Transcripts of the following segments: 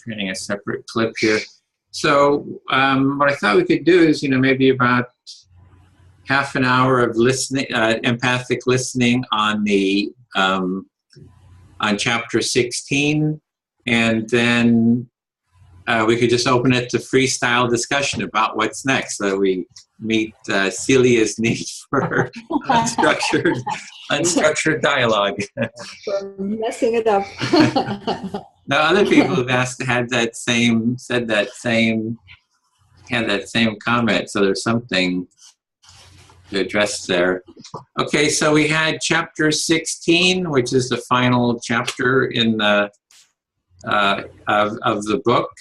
creating a separate clip here. So what I thought we could do is, maybe about half an hour of listening, empathic listening on the on chapter 16, and then we could just open it to freestyle discussion about what's next. So we meet Celia's need for unstructured dialogue. For messing it up. Now, other people who've had that same comment. So there's something to address there. Okay, so we had chapter 16, which is the final chapter in the of the book.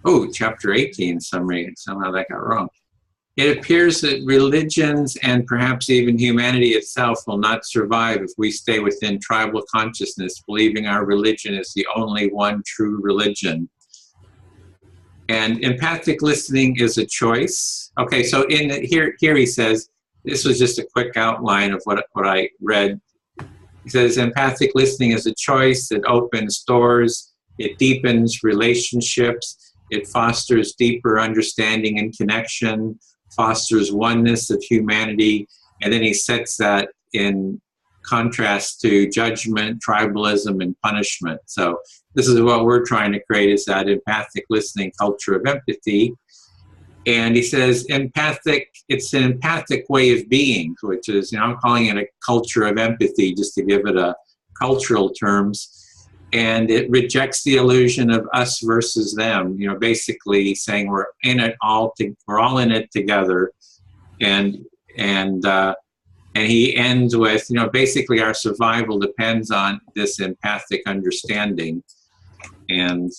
Oh, chapter 18, somehow that got wrong. It appears that religions and perhaps even humanity itself will not survive if we stay within tribal consciousness, believing our religion is the only one true religion. And empathic listening is a choice. Okay, so here he says, this was just a quick outline of what I read. He says, empathic listening is a choice. It opens doors. It deepens relationships. It fosters deeper understanding and connection, fosters oneness of humanity, and then he sets that in contrast to judgment, tribalism, and punishment. So this is what we're trying to create, is that empathic listening culture of empathy. And he says it's an empathic way of being, which is, I'm calling it a culture of empathy just to give it a cultural terms. And it rejects the illusion of us versus them, basically saying we're all in it together. And he ends with, basically our survival depends on this empathic understanding. And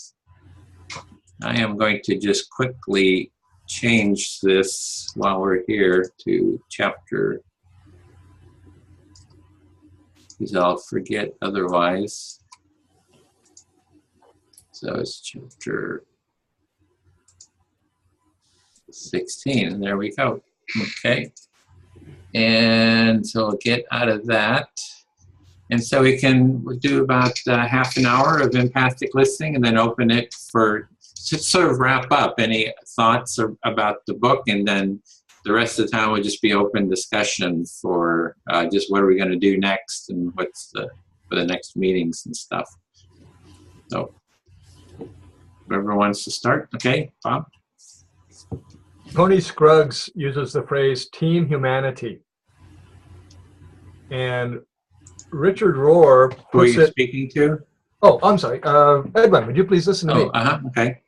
I am going to just quickly change this while we're here to chapter, because I'll forget otherwise. So it's chapter 16, and there we go. Okay. And so we'll get out of that. And so we can do about half an hour of empathic listening and then open it to sort of wrap up any thoughts about the book. And then the rest of the time will just be open discussion for just what are we going to do next and what's for the next meetings and stuff. So whoever wants to start. Okay, Bob? Tony Scruggs uses the phrase team humanity. And Richard Rohr puts Who are you speaking to? Oh, I'm sorry. Edwin, would you please listen to me? Okay.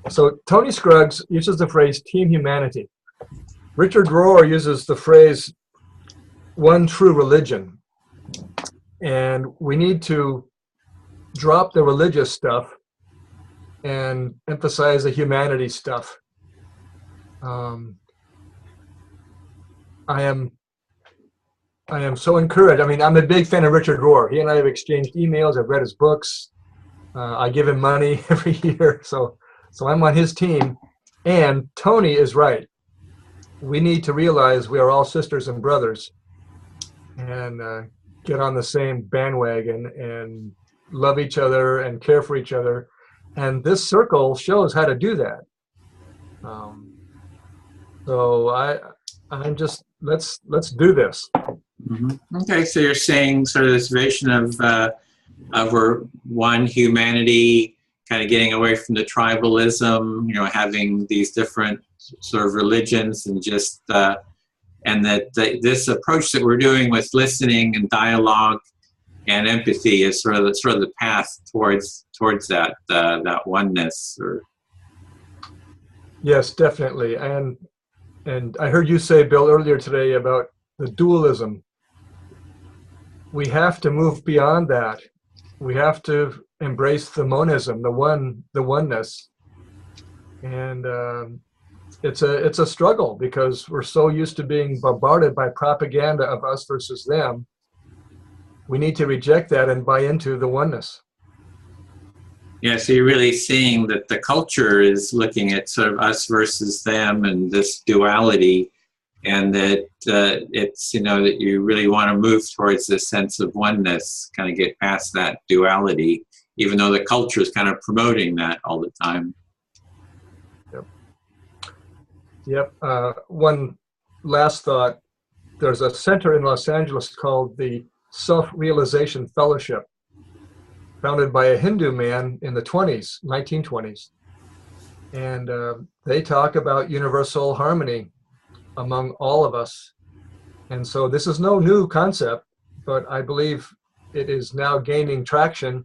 So Tony Scruggs uses the phrase team humanity. Richard Rohr uses the phrase one true religion. And we need to drop the religious stuff and emphasize the humanity stuff. I am so encouraged. I mean, I'm a big fan of Richard Rohr. He and I have exchanged emails. I've read his books. I give him money every year. So I'm on his team. And Tony is right. We need to realize we are all sisters and brothers and get on the same bandwagon and love each other and care for each other. And this circle shows how to do that. So I'm just, let's do this. Mm-hmm. Okay, so you're saying sort of this vision of we're one humanity, kind of getting away from the tribalism, having these different sort of religions, and just and that this approach that we're doing with listening and dialogue and empathy is sort of the path towards that that oneness. Or yes, definitely. And I heard you say, Bill, earlier today about the dualism. We have to move beyond that. We have to embrace the monism, the oneness. And it's a struggle because we're so used to being bombarded by propaganda of us versus them. We need to reject that and buy into the oneness. Yeah, so you're really seeing that the culture is looking at sort of us versus them and this duality, and that it's, that you really want to move towards this sense of oneness, kind of get past that duality even though the culture is kind of promoting that all the time. Yep. One last thought. There's a center in Los Angeles called the Self-Realization Fellowship, founded by a Hindu man in the 1920s. And they talk about universal harmony among all of us. And so this is no new concept, but I believe it is now gaining traction.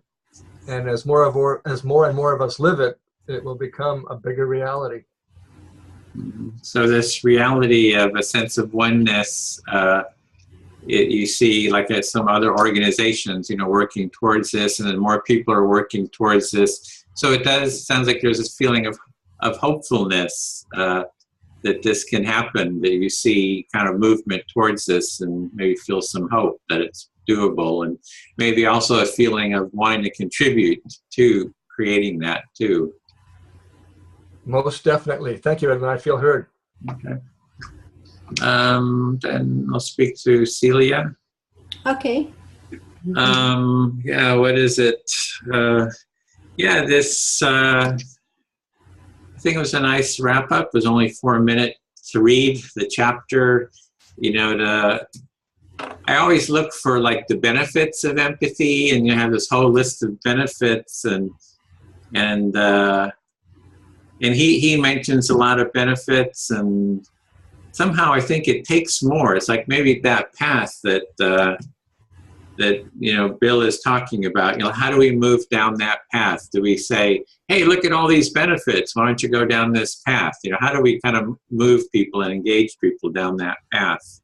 And as more and more of us live it, it will become a bigger reality. So this reality of a sense of oneness, you see like at some other organizations, working towards this, and then more people are working towards this. So it sounds like there's this feeling of hopefulness that this can happen, that you see kind of movement towards this and maybe feel some hope that it's doable, and maybe also a feeling of wanting to contribute to creating that too. Most definitely. Thank you, Edwin. I feel heard. Okay. Then I'll speak to Celia. Okay. Yeah, what is it? This, I think it was a nice wrap up. It was only 4 minutes to read the chapter. I always look for like the benefits of empathy, and you have this whole list of benefits, and he mentions a lot of benefits, and somehow I think it takes more. It's like maybe that path that Bill is talking about. How do we move down that path? Do we say, hey, look at all these benefits, why don't you go down this path? How do we kind of move people and engage people down that path?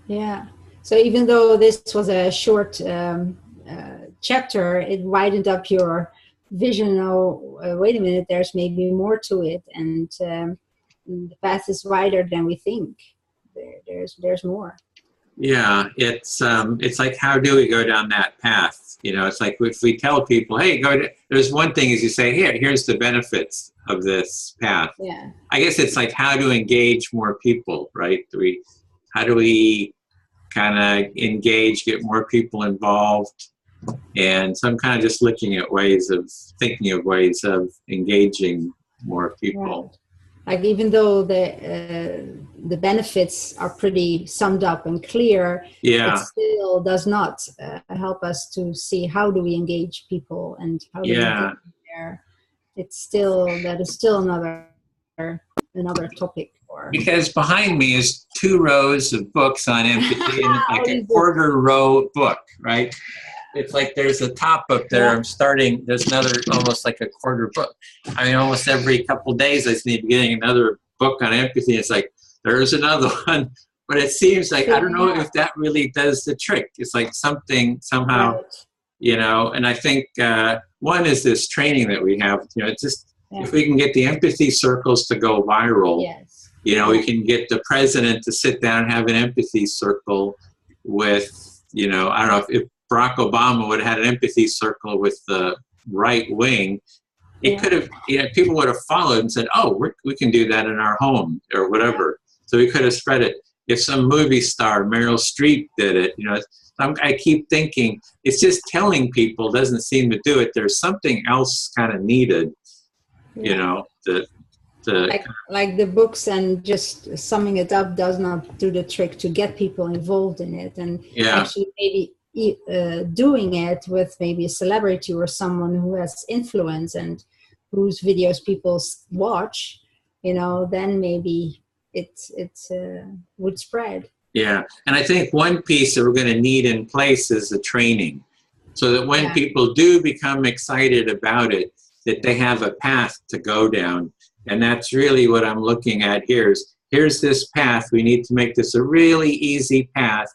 Yeah. So even though this was a short chapter, it widened up your vision. Oh, wait a minute, there's maybe more to it, and the path is wider than we think. There's more. Yeah, it's like, how do we go down that path? It's like if we tell people, hey, there's one thing is you say, here's the benefits of this path. Yeah. I guess it's like how to engage more people, right? How do we kind of engage, get more people involved? And so I'm kind of just thinking of ways of engaging more people. Right. Like even though the benefits are pretty summed up and clear, Yeah. it still does not help us to see how do we engage people and how do we get there. That is still another topic. Because behind me is 2 rows of books on empathy, and it's like a quarter row book, right? It's like there's a top up there. Yeah. There's another almost like a quarter book. I mean, almost every couple of days I seem to be getting another book on empathy. It's like, there's another one. But it seems like, I don't know if that really does the trick. It's like something somehow, right. And I think one is this training that we have, it's just, if we can get the empathy circles to go viral, yes. We can get the president to sit down and have an empathy circle with, I don't know if Barack Obama would have had an empathy circle with the right wing, it could have, people would have followed and said, oh, we can do that in our home or whatever. So we could have spread it. If some movie star, Meryl Streep, did it, I keep thinking, it's just telling people doesn't seem to do it. There's something else kind of needed, like the books and just summing it up does not do the trick to get people involved in it, and actually maybe doing it with maybe a celebrity or someone who has influence and whose videos people watch, then maybe it would spread. Yeah, and I think one piece that we're going to need in place is the training, so that when people do become excited about it, that they have a path to go down. And that's really what I'm looking at here. Here's this path. We need to make this a really easy path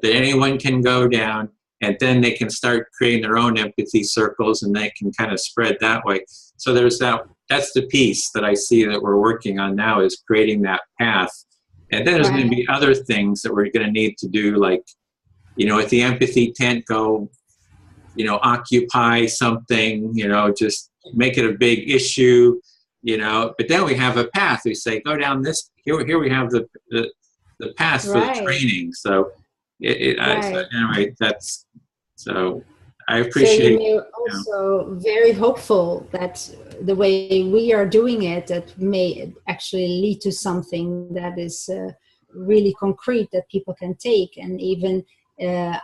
that anyone can go down, and then they can start creating their own empathy circles, and they can kind of spread that way. So there's that's the piece that I see that we're working on now, is creating that path. And then there's going to be other things that we're going to need to do, like, at the empathy tent, go, occupy something, just make it a big issue, but then we have a path. We say, go down this, here we have the path for the training. So, so anyway, I appreciate. So you're also very hopeful that the way we are doing it, that may actually lead to something that is really concrete that people can take, and even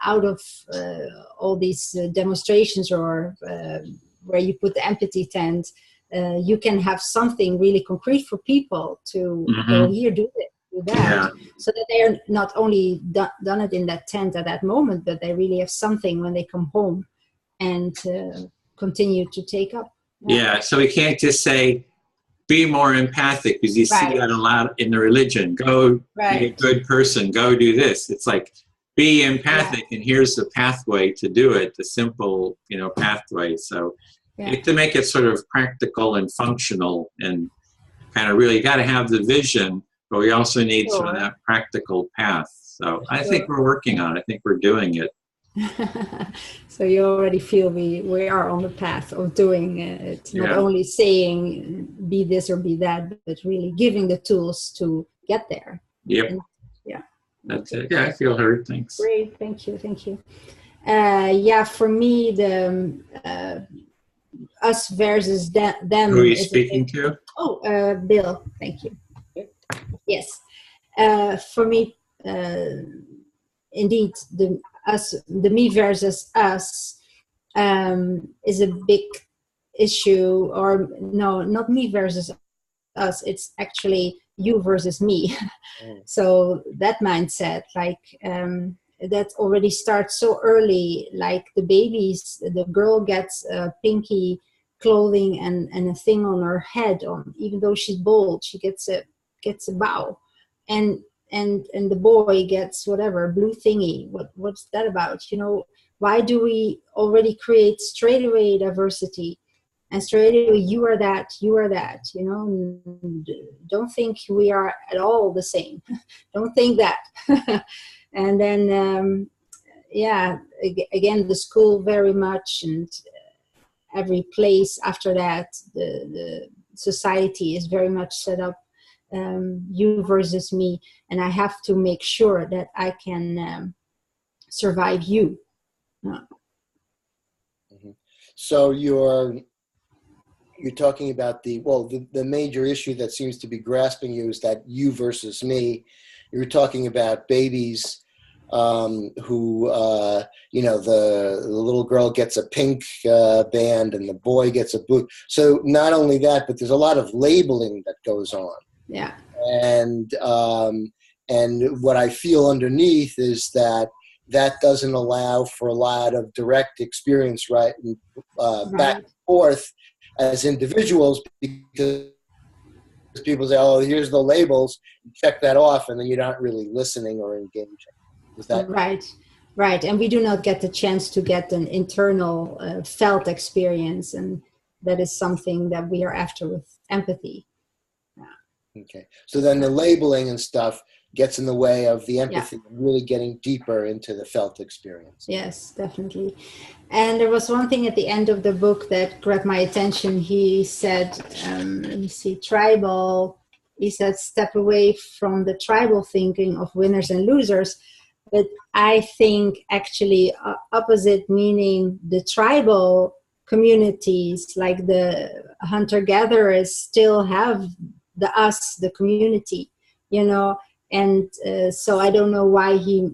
out of all these demonstrations or where you put the empathy tent, you can have something really concrete for people to go here, do it, do that, so that they are not only done it in that tent at that moment, but they really have something when they come home and continue to take up. Yeah, so we can't just say, be more empathic, because you see that a lot in the religion. Go be a good person, go do this. It's like, be empathic, and here's the pathway to do it, the simple, pathway. So to make it sort of practical and functional, and kind of really got to have the vision, but we also need sort of that practical path. So I think we're working on it. I think we're doing it. So you already feel we are on the path of doing it, not only saying be this or be that, but really giving the tools to get there. Yep. And, that's it. Yeah, I feel heard. Thanks. Great. Thank you. For me, the us versus them. Who are you speaking to? Oh, Bill. Thank you. Yes. For me, indeed, the me versus us is a big issue. Or no, not me versus us. It's actually you versus me. So that mindset, that already starts so early. Like the babies, the girl gets pinky clothing and a thing on her head. Even though she's bald, she gets a bow, and the boy gets whatever blue thingy. What's that about? Why do we already create straight away diversity? And straight away, you are that. Don't think we are at all the same. Don't think that. And then, again, the school very much, and every place after that, the society is very much set up, you versus me. And I have to make sure that I can survive you. So you're talking about the major issue that seems to be grasping you is that you versus me. You're talking about babies who, the little girl gets a pink band and the boy gets a blue. So not only that, but there's a lot of labeling that goes on. Yeah. And what I feel underneath is that doesn't allow for a lot of direct experience, back and forth as individuals, because people say, oh, here's the labels, you check that off, and then you're not really listening or engaging. Is that right? And we do not get the chance to get an internal felt experience, and that is something that we are after with empathy. Okay, so then the labeling and stuff gets in the way of the empathy, really getting deeper into the felt experience. Yes, definitely. And there was one thing at the end of the book that grabbed my attention. He said, let me see, tribal. He said, step away from the tribal thinking of winners and losers. But I think actually opposite, meaning the tribal communities, like the hunter-gatherers, still have the community, and so I don't know why he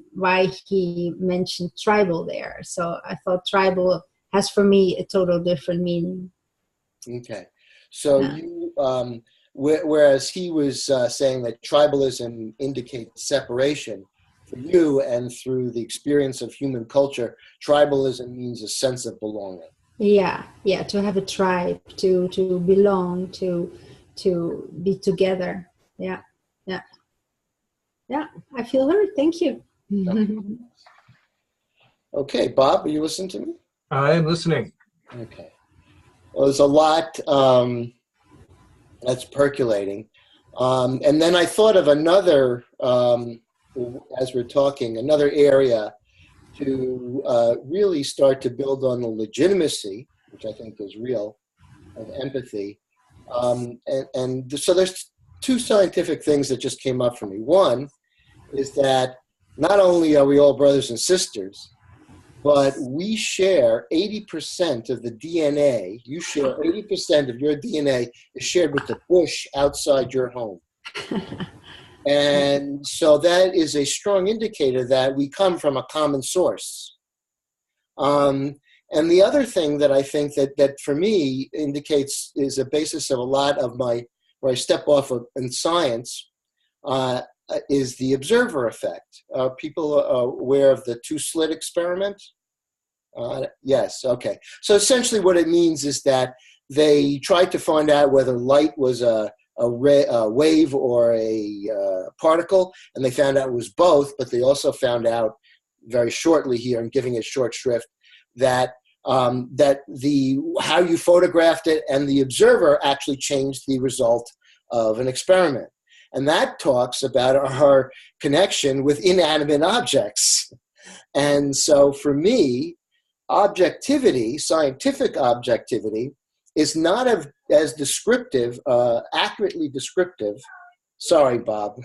mentioned tribal there. So I thought tribal has for me a total different meaning. Okay, so you whereas he was saying that tribalism indicates separation, for you and through the experience of human culture, tribalism means a sense of belonging. Yeah, to have a tribe, to belong, to be together. Yeah, I feel heard. Thank you. Okay, Bob, are you listening to me? I am listening. Okay. Well, there's a lot that's percolating. And then I thought of another, as we're talking, another area to really start to build on the legitimacy, which I think is real, of empathy. So there's two scientific things that just came up for me. One is that not only are we all brothers and sisters, but we share 80% of the DNA. You share 80% of your DNA is shared with the bush outside your home. And so that is a strong indicator that we come from a common source. And the other thing that I think that for me indicates is a basis of a lot of where I step off of in science, is the observer effect. Are people aware of the two-slit experiment? Yes, okay. So essentially what it means is that they tried to find out whether light was a wave or a particle, and they found out it was both, but they also found out very shortly here, and giving it short shrift, that how you photographed it and the observer actually changed the result of an experiment. And that talks about our connection with inanimate objects. And so for me, objectivity, scientific objectivity, is not as descriptive, accurately descriptive. Sorry, Bob.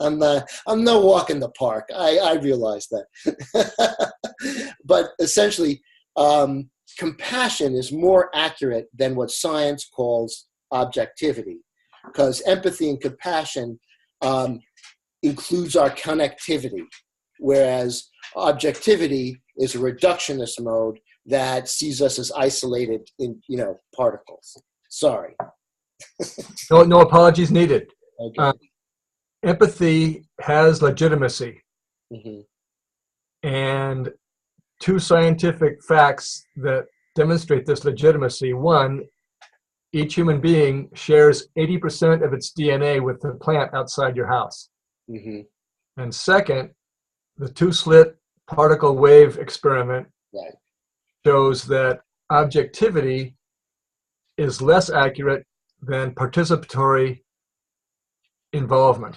I'm no walk in the park. I realize that. But essentially, compassion is more accurate than what science calls objectivity, because empathy and compassion includes our connectivity, whereas objectivity is a reductionist mode that sees us as isolated in, particles. Sorry. No apologies needed. Okay. Empathy has legitimacy. Mm-hmm. And two scientific facts that demonstrate this legitimacy. One, each human being shares 80% of its DNA with the plant outside your house. Mm-hmm. And second, the two-slit particle wave experiment shows that objectivity is less accurate than participatory involvement.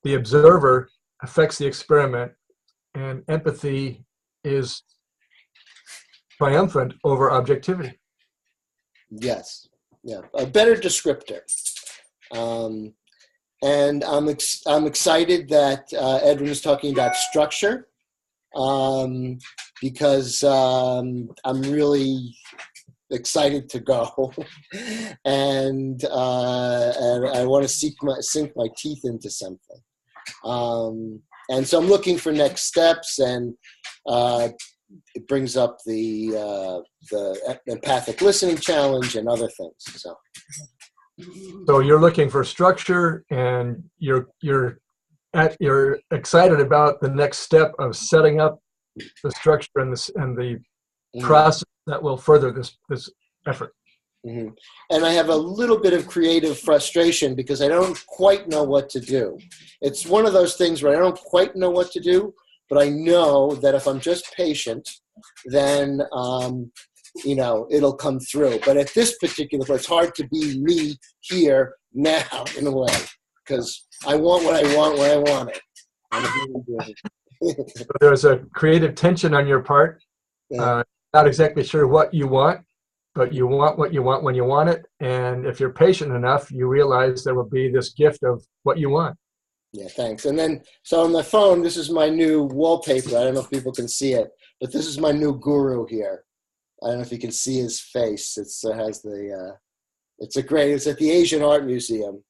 The observer affects the experiment, and empathy is triumphant over objectivity. Yes, yeah, a better descriptor. And I'm excited that Edwin is talking about structure, because I'm really excited to go, and I want to sink my teeth into something. And so I'm looking for next steps, and it brings up the empathic listening challenge and other things. So you're looking for structure, and you're excited about the next step of setting up the structure and the process that will further this effort. Mm-hmm. And I have a little bit of creative frustration because I don't quite know what to do. It's one of those things where I don't quite know what to do, but I know that if I'm just patient, then it'll come through. But at this particular point, it's hard to be me here now in a way, because I want what I want when I want it. So there's a creative tension on your part. Yeah. Not exactly sure what you want, but you want what you want when you want it. And if you're patient enough, you realize there will be this gift of what you want. Yeah, thanks. And then, so on the phone, this is my new wallpaper. I don't know if people can see it, but this is my new guru here. I don't know if you can see his face. It's at the Asian Art Museum.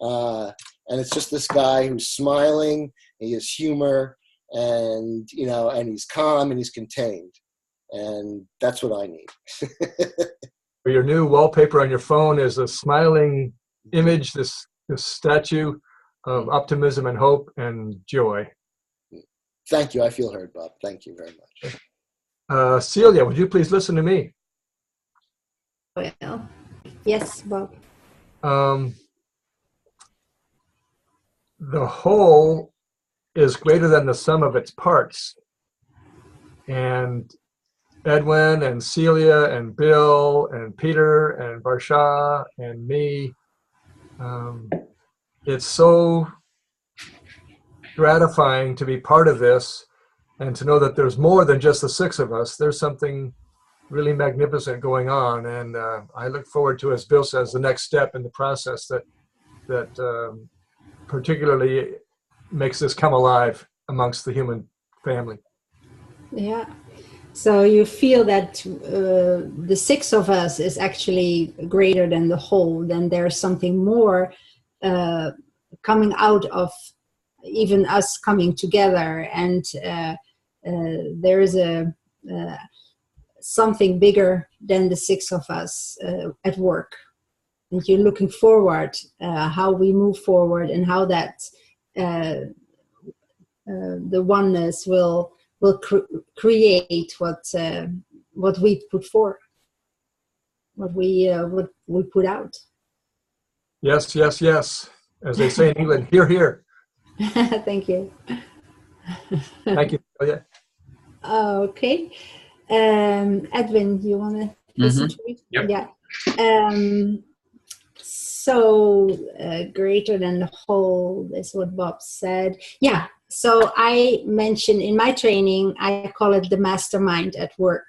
And it's just this guy who's smiling, he has humor, and, and he's calm and he's contained. And that's what I need. Your new wallpaper on your phone is a smiling image, this statue of optimism and hope and joy. Thank you. I feel heard, Bob. Thank you very much. Celia, would you please listen to me? Well, yes, Bob. The whole is greater than the sum of its parts. And Edwin and Celia and Bill and Peter and Barsha and me, it's so gratifying to be part of this and to know that there's more than just the six of us. There's something really magnificent going on, and I look forward to, as Bill says, the next step in the process that particularly makes this come alive amongst the human family. Yeah. So you feel that the six of us is actually greater than the whole, then there's something more coming out of even us coming together, and there is a something bigger than the six of us at work. And you're looking forward how we move forward, and how that the oneness will create what we put forth, what we put out. Yes, yes, yes. As they say in England, hear, hear. Thank you. Thank you. Oh, yeah. Okay. Edwin, you want to listen to me? Yep. Yeah. So greater than the whole is what Bob said. Yeah. So I mentioned in my training, I call it the mastermind at work.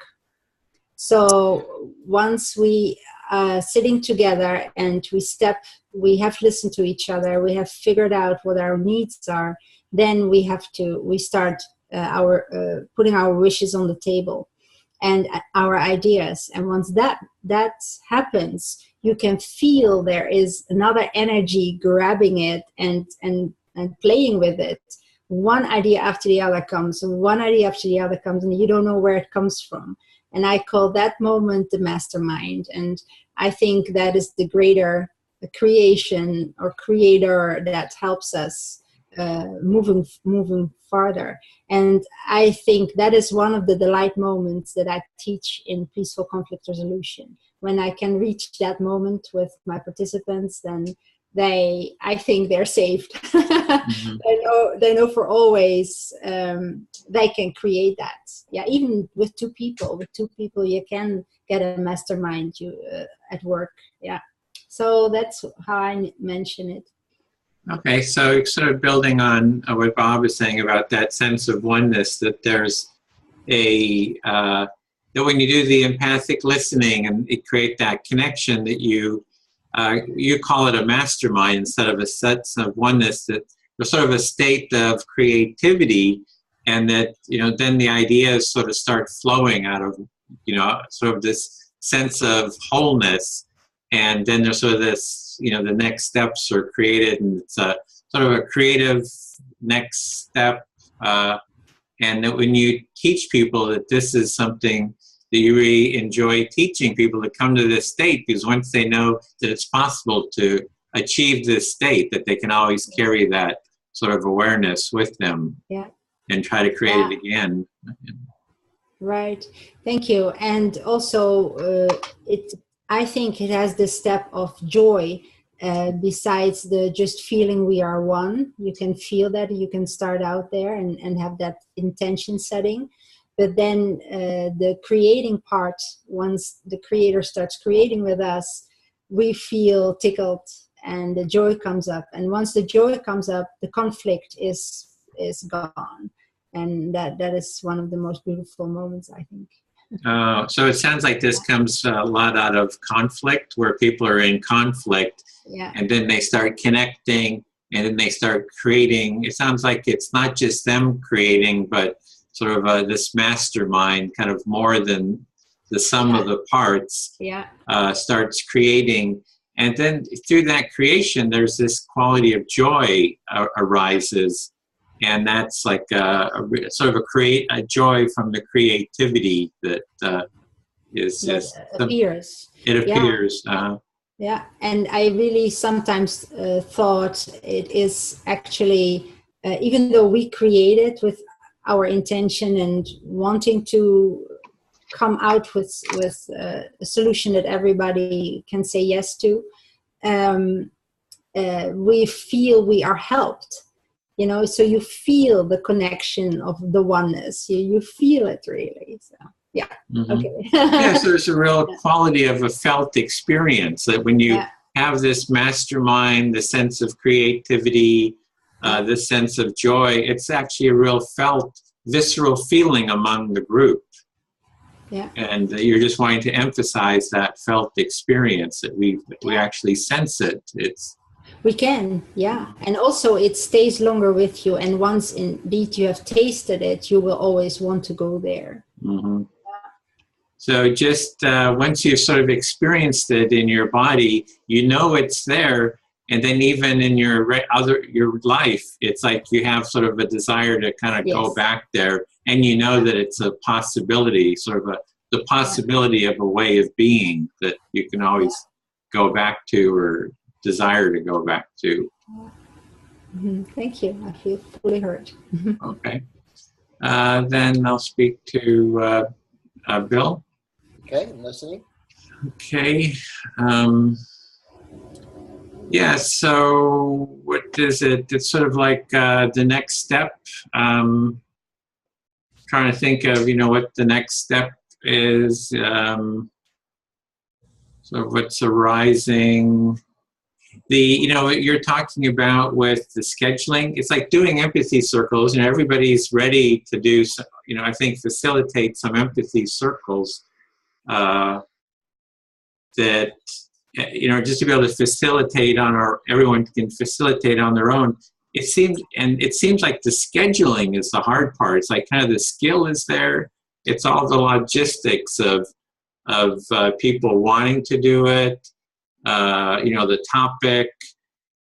So once we are sitting together and we have listened to each other, we have figured out what our needs are, then we start putting our wishes on the table and our ideas. And once that happens, you can feel there is another energy grabbing it and playing with it. One idea after the other comes, and one idea after the other comes, and you don't know where it comes from. And I call that moment the mastermind. And I think that is the greater creation or creator that helps us moving farther. And I think that is one of the delight moments that I teach in peaceful conflict resolution. When I can reach that moment with my participants, then I think they're saved. Mm-hmm. They know for always they can create that. Yeah, even with two people you can get a mastermind at work. Yeah, so that's how I mention it. Okay, so sort of building on what Bob was saying about that sense of oneness, that there's that when you do the empathic listening and you create that connection, that you call it a mastermind instead of a sense of oneness, that there's sort of a state of creativity, and that, then the ideas sort of start flowing out of, sort of this sense of wholeness. And then there's sort of this, the next steps are created, and it's a sort of a creative next step. And that when you teach people that this is something that you really enjoy teaching people, to come to this state, because once they know that it's possible to achieve this state, that they can always carry that sort of awareness with them. Yeah. And try to create it again. Right. Thank you. And also, I think it has the step of joy. Besides the just feeling we are one, you can feel that, you can start out there and have that intention setting. But then the creating part, once the creator starts creating with us, we feel tickled and the joy comes up. And once the joy comes up, the conflict is gone. And that is one of the most beautiful moments, I think. So it sounds like this comes a lot out of conflict, where people are in conflict, and then they start connecting, and then they start creating. It sounds like it's not just them creating, but sort of this mastermind, kind of more than the sum of the parts, starts creating. And then through that creation, there's this quality of joy arises. And that's like sort of a joy from the creativity that is just appears. It appears. Yeah, and I really sometimes thought it is actually, even though we create it with our intention and wanting to come out with a solution that everybody can say yes to, we feel we are helped. So you feel the connection of the oneness. You feel it really. So, yeah. Mm-hmm. Okay. Yes, there's a real quality of a felt experience, that when you have this mastermind, the sense of creativity, the sense of joy, it's actually a real felt, visceral feeling among the group. Yeah. And you're just wanting to emphasize that felt experience, that we actually sense it. We can, yeah. And also it stays longer with you. And once indeed you have tasted it, you will always want to go there. Mm-hmm. So just once you've sort of experienced it in your body, you know it's there. And then even in your life, it's like you have sort of a desire to kind of go back there. And you know that it's a possibility, sort of the possibility of a way of being that you can always go back to or desire to go back to. Mm-hmm. Thank you. I feel fully heard. Okay. Then I'll speak to Bill. Okay, I'm listening. Okay. Yeah, so what is it? It's sort of like the next step. Trying to think of, what the next step is. So what's arising? You're talking about with the scheduling, it's like doing empathy circles. Everybody's ready to do, I think facilitate some empathy circles that, just to be able to facilitate everyone can facilitate on their own. It seems like the scheduling is the hard part. It's like kind of the skill is there. It's all the logistics of people wanting to do it. The topic,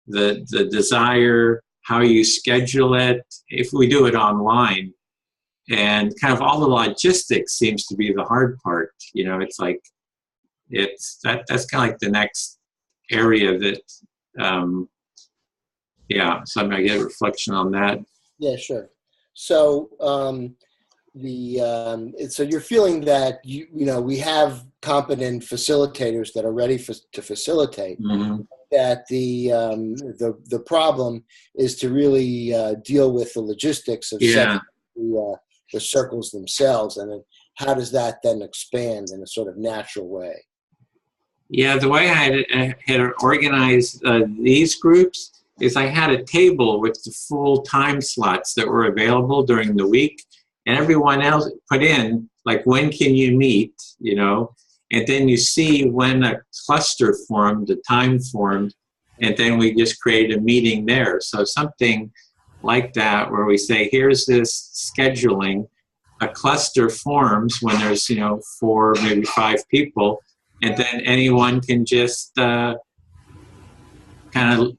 the desire, how you schedule it, if we do it online, and kind of all the logistics seems to be the hard part. It's like, that's kind of like the next area that, so I'm going to get a reflection on that. Yeah, sure. So, so you're feeling that we have competent facilitators that are ready to facilitate. Mm-hmm. That the problem is to really deal with the logistics of setting the circles themselves, and then how does that then expand in a sort of natural way? Yeah, the way I had organized these groups is I had a table with the full time slots that were available during the week. And everyone else put in, like, when can you meet, and then you see when a cluster formed, the time formed, and then we just create a meeting there. So something like that where we say, here's this scheduling, a cluster forms when there's, 4, maybe 5 people, and then anyone can just kind of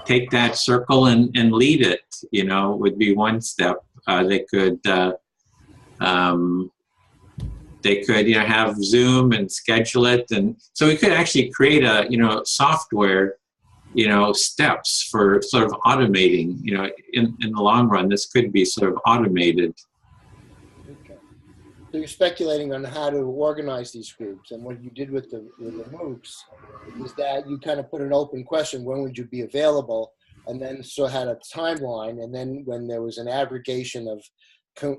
take that circle and lead it, would be one step. They could have Zoom and schedule it, and so we could actually create a software, steps for sort of automating. In the long run, this could be sort of automated. Okay. So you're speculating on how to organize these groups, and what you did with the MOOCs is that you kind of put an open question: when would you be available? And then so had a timeline, and then when there was an aggregation of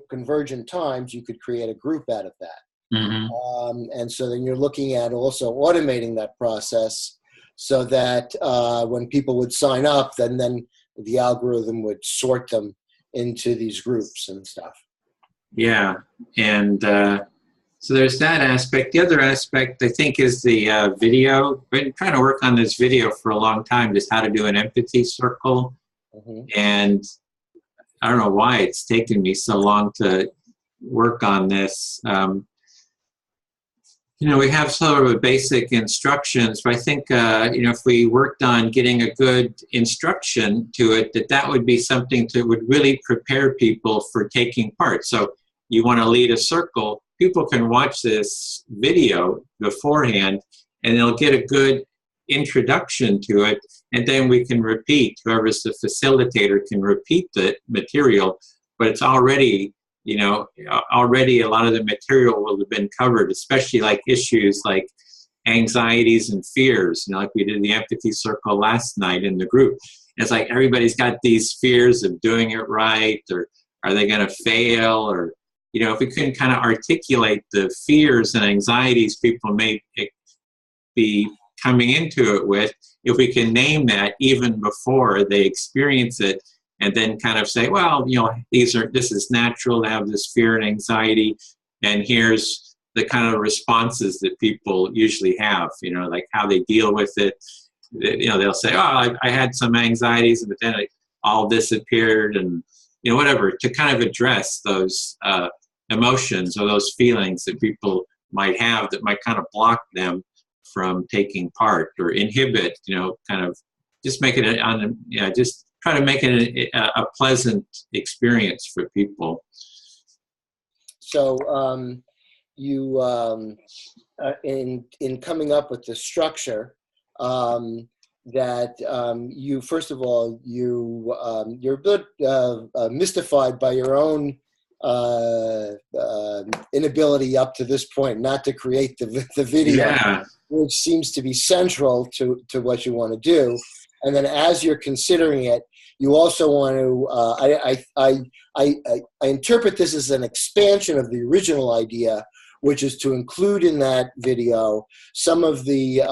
convergent times, you could create a group out of that. Mm-hmm. And so then you're looking at also automating that process so that when people would sign up, then the algorithm would sort them into these groups and stuff. Yeah, and so there's that aspect. The other aspect, I think, is the video. I've been trying to work on this video for a long time, just how to do an empathy circle. Mm-hmm. And I don't know why it's taken me so long to work on this. We have sort of a basic instructions, but I think, if we worked on getting a good instruction to it, that would be something that would really prepare people for taking part. So you want to lead a circle, people can watch this video beforehand and they'll get a good introduction to it, and then we can repeat, whoever's the facilitator can repeat the material, but it's already, already a lot of the material will have been covered, especially like issues like anxieties and fears, like we did the empathy circle last night in the group. It's like everybody's got these fears of doing it right, or are they going to fail, or if we couldn't kind of articulate the fears and anxieties people may be coming into it with, if we can name that even before they experience it, and then kind of say, well, this is natural to have this fear and anxiety, and here's the kind of responses that people usually have, like how they deal with it. they'll say, oh, I had some anxieties, but then it all disappeared, and whatever, to kind of address those emotions or those feelings that people might have that might kind of block them from taking part or inhibit, kind of just make it just try to make it a pleasant experience for people. So you in coming up with the structure, that you, first of all, you're a bit mystified by your own inability up to this point not to create the video, which seems to be central to what you want to do. And then as you're considering it, you also want to, I interpret this as an expansion of the original idea, which is to include in that video some of the,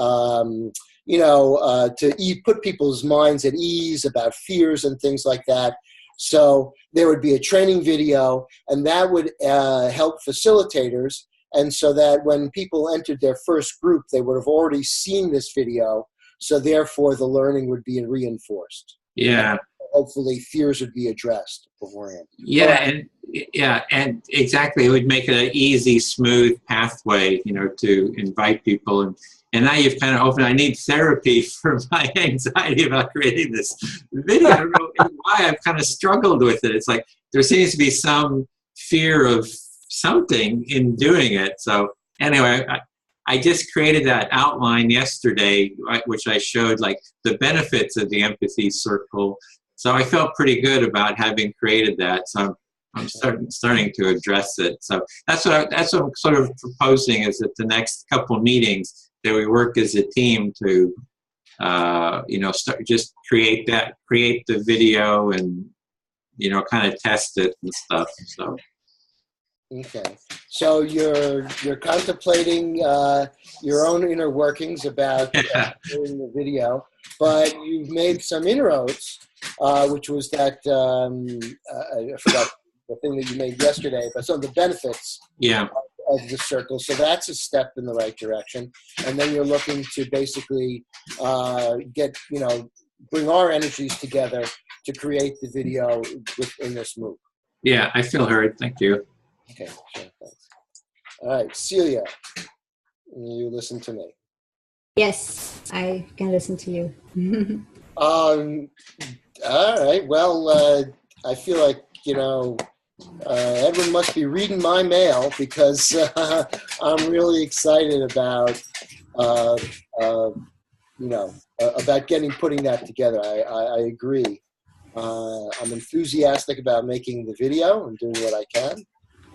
to put people's minds at ease about fears and things like that. So there would be a training video, and that would help facilitators. And so that when people entered their first group, they would have already seen this video. So therefore, the learning would be reinforced. Yeah. And hopefully, fears would be addressed beforehand. And exactly, it would make it an easy, smooth pathway, to invite people. And now you've kind of opened, I need therapy for my anxiety about creating this video. I don't know why I've kind of struggled with it. It's like there seems to be some fear of something in doing it. So anyway, I just created that outline yesterday, which I showed like the benefits of the empathy circle. So I felt pretty good about having created that. So I'm starting to address it. So that's what I'm sort of proposing, is that the next couple meetings that we work as a team to, just create the video and, kind of test it and stuff. So. Okay. So you're contemplating your own inner workings about doing the video, but you've made some inroads, which was that, I forgot the thing that you made yesterday, but some of the benefits. Yeah. Of the circle. So that's a step in the right direction. And then you're looking to basically bring our energies together to create the video within this MOOC. Yeah, I feel heard. Thank you. Okay, sure, thanks. All right, Celia, you listen to me. Yes, I can listen to you. All right, well, I feel like, Edwin must be reading my mail, because I'm really excited about, about putting that together. I agree. I'm enthusiastic about making the video and doing what I can,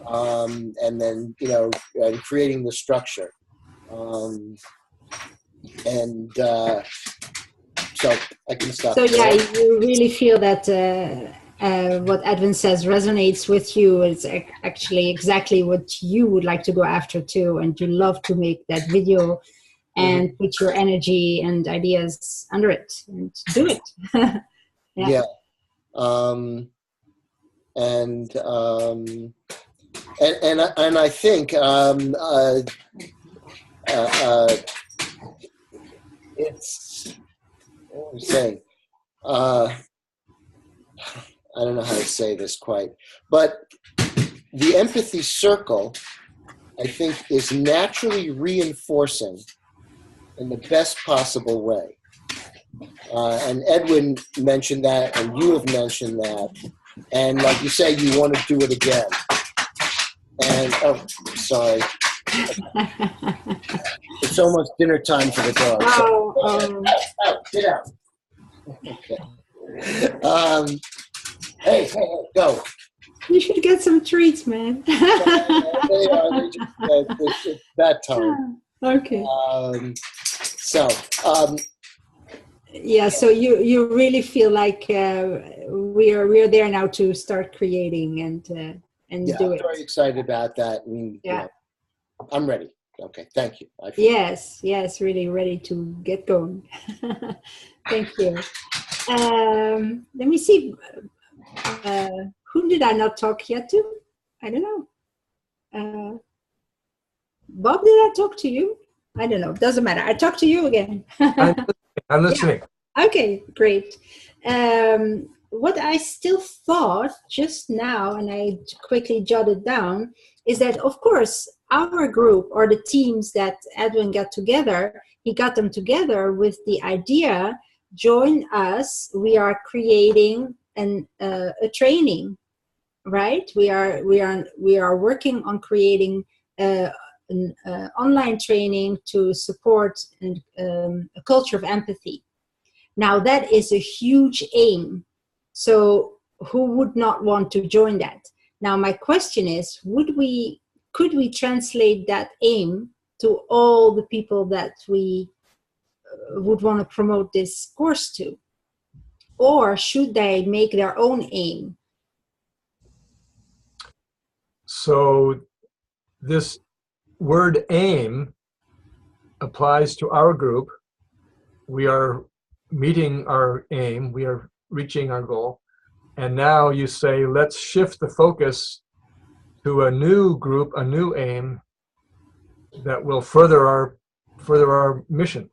and then and creating the structure, so I can stop. So yeah, you really feel that what Edwin says resonates with you. It's actually exactly what you would like to go after too, and you love to make that video and put your energy and ideas under it and do it. Yeah. And I think it's, what was I saying? I don't know how to say this quite, but the empathy circle, I think, is naturally reinforcing in the best possible way. And Edwin mentioned that, and you have mentioned that. And like you say, you want to do it again. And, oh, sorry. It's almost dinner time for the dog. So, get out. Okay. Hey, go. You should get some treats, man. It's that time. Okay. Yeah, so you really feel like we're there now to start creating and do it. I'm very excited about that. And, I'm ready. Okay, thank you. Yes, really ready to get going. Thank you. Let me see. Whom did I not talk yet to? I don't know. Bob, did I talk to you? I don't know. Doesn't matter. I talked to you again. I'm listening. Yeah. Okay, great. What I still thought just now, and I quickly jotted down, is that, of course, our group or the teams that Edwin got together, he got them together with the idea, join us, we are creating a training, right? We are working on creating an online training to support a culture of empathy. Now that is a huge aim. So who would not want to join that? Now my question is, could we translate that aim to all the people that we would want to promote this course to? Or should they make their own aim? So this word aim applies to our group. We are meeting our aim. We are reaching our goal. And now you say, let's shift the focus to a new group, a new aim that will further our mission.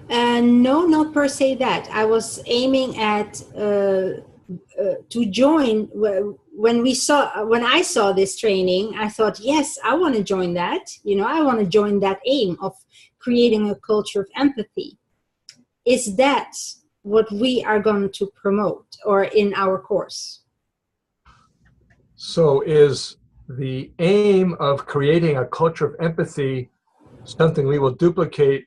No, not per se that. I was aiming at to join. When I saw this training, I thought, yes, I want to join that. I want to join that aim of creating a culture of empathy. Is that what we are going to promote or in our course? So is the aim of creating a culture of empathy something we will duplicate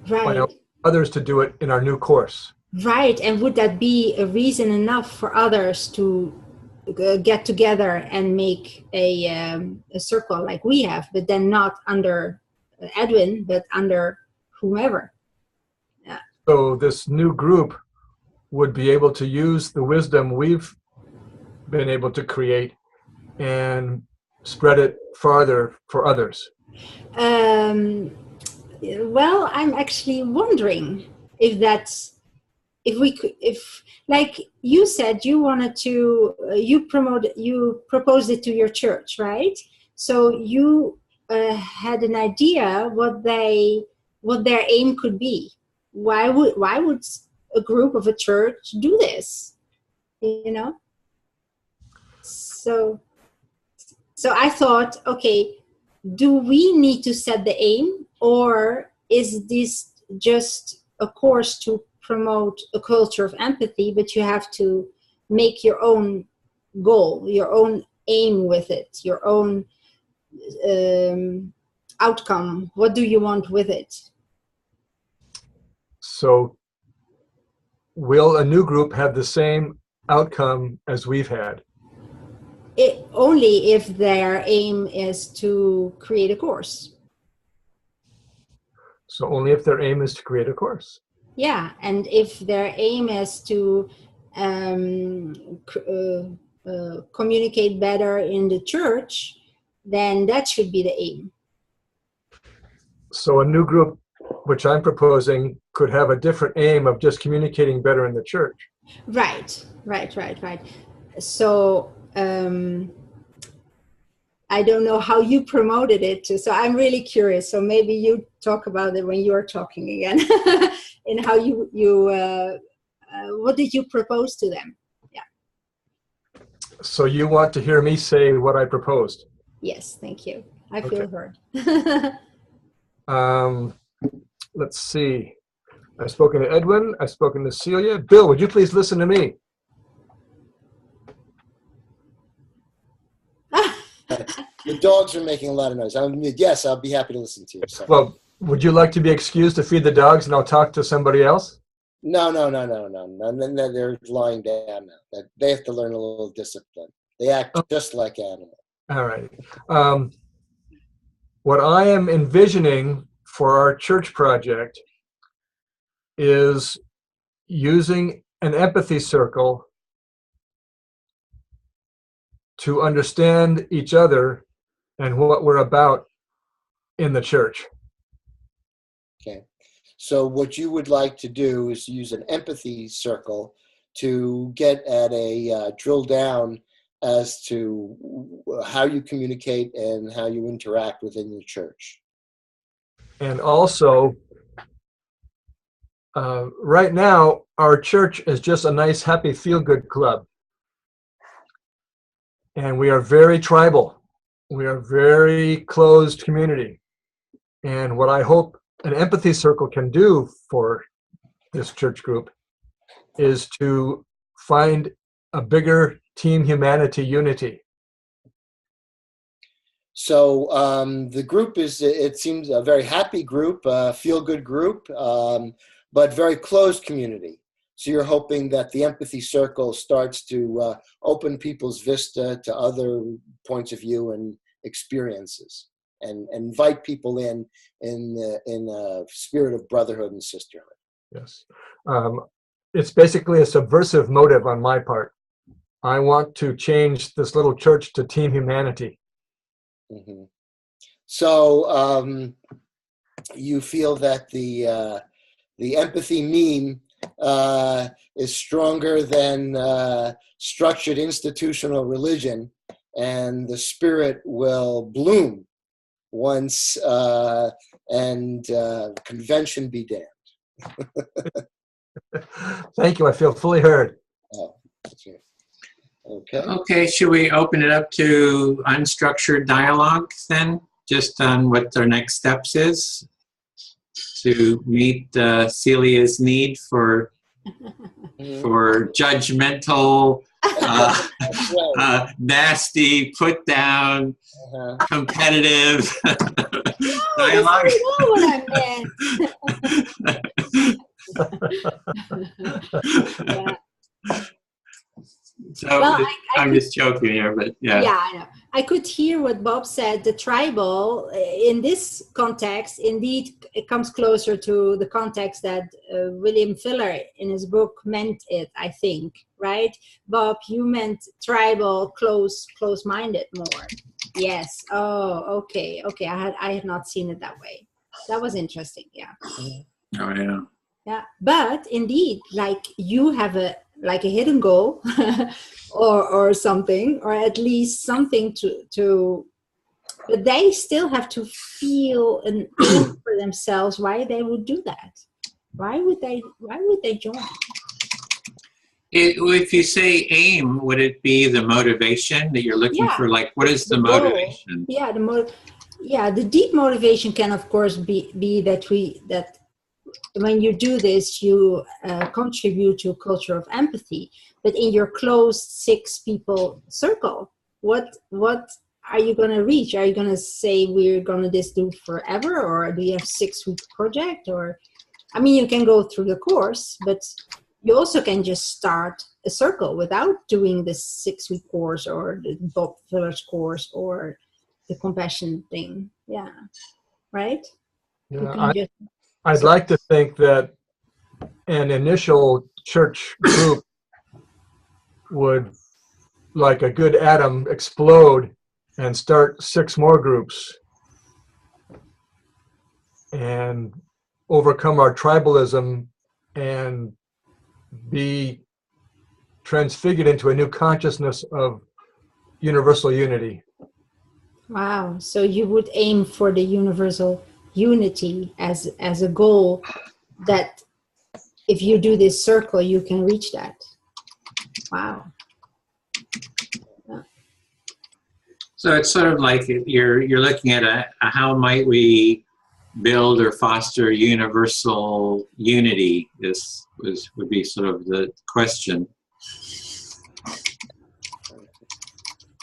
by others to do it in our new course? Right. And would that be a reason enough for others to get together and make a circle like we have, but then not under Edwin, but under whomever? Yeah. So this new group would be able to use the wisdom we've been able to create and spread it farther for others. Well, I'm actually wondering if like you said, you wanted to, you proposed it to your church, right? So you had an idea what their aim could be. Why would a group of a church do this? So I thought, okay, do we need to set the aim, or is this just a course to promote a culture of empathy, but you have to make your own goal, your own aim with it, your own outcome? What do you want with it? So will a new group have the same outcome as we've had? Only if their aim is to create a course. So only if their aim is to create a course. Yeah, and if their aim is to communicate better in the church, then that should be the aim. So a new group, which I'm proposing, could have a different aim of just communicating better in the church. Right. So I don't know how you promoted it, so I'm really curious. So maybe you talk about it when you're talking again, and how you what did you propose to them? Yeah. So you want to hear me say what I proposed? Yes, thank you. I feel heard. Let's see. I've spoken to Edwin. I've spoken to Celia. Bill, would you please listen to me? The dogs are making a lot of noise. Yes, I'll be happy to listen to you. So. Well, would you like to be excused to feed the dogs and I'll talk to somebody else? No. They're lying down now. They have to learn a little discipline. They act just like animals. All right. What I am envisioning for our church project is using an empathy circle to understand each other and what we're about in the church. Okay. So what you would like to do is use an empathy circle to get at a drill down as to how you communicate and how you interact within the church. And also, right now, our church is just a nice, happy, feel-good club. And we are very tribal. We are very closed community. And what I hope an empathy circle can do for this church group is to find a bigger team humanity unity. So the group is, it seems, a very happy group, feel-good group, but very closed community. So you're hoping that the empathy circle starts to open people's vista to other points of view and experiences, and invite people in a spirit of brotherhood and sisterhood. Yes. It's basically a subversive motive on my part. I want to change this little church to team humanity. Mm-hmm. So you feel that the empathy meme is stronger than structured institutional religion, and the spirit will bloom once convention be damned. Thank you. I feel fully heard. Oh, okay. Okay, should we open it up to unstructured dialogue then? Just on what our next steps is to meet Celia's need for judgmental, nasty, put down, competitive dialogue. That's not what I meant. Yeah. So Well, I'm just joking here, but yeah. Yeah, I know. I could hear what Bob said. The tribal, in this context, indeed, it comes closer to the context that William Filler in his book meant it, I think, right? Bob, you meant tribal, close-minded more. Yes. Oh, okay. I had not seen it that way. That was interesting. Yeah. Oh, yeah. Yeah, but indeed, like you have a hidden goal or something, or at least something to but they still have to feel and think for themselves why they would do that. Why would they join? If you say aim, would it be the motivation that you're looking for? Like, what is the motivation? Yeah, the deep motivation can, of course, be that when you do this, you contribute to a culture of empathy. But in your closed 6 people circle, what are you going to reach? Are you going to say we're going to do forever, or do you have 6-week project? Or, I mean, you can go through the course, but you also can just start a circle without doing the 6-week course or the Bob Filler's course or the compassion thing. Yeah, right? Yeah, I'd like to think that an initial church group would, like a good atom, explode and start 6 more groups and overcome our tribalism and be transfigured into a new consciousness of universal unity. Wow. So you would aim for the universal unity as a goal, that if you do this circle, you can reach that. Wow. Yeah. So it's sort of like you're looking at a how might we build or foster universal unity. This would be sort of the question.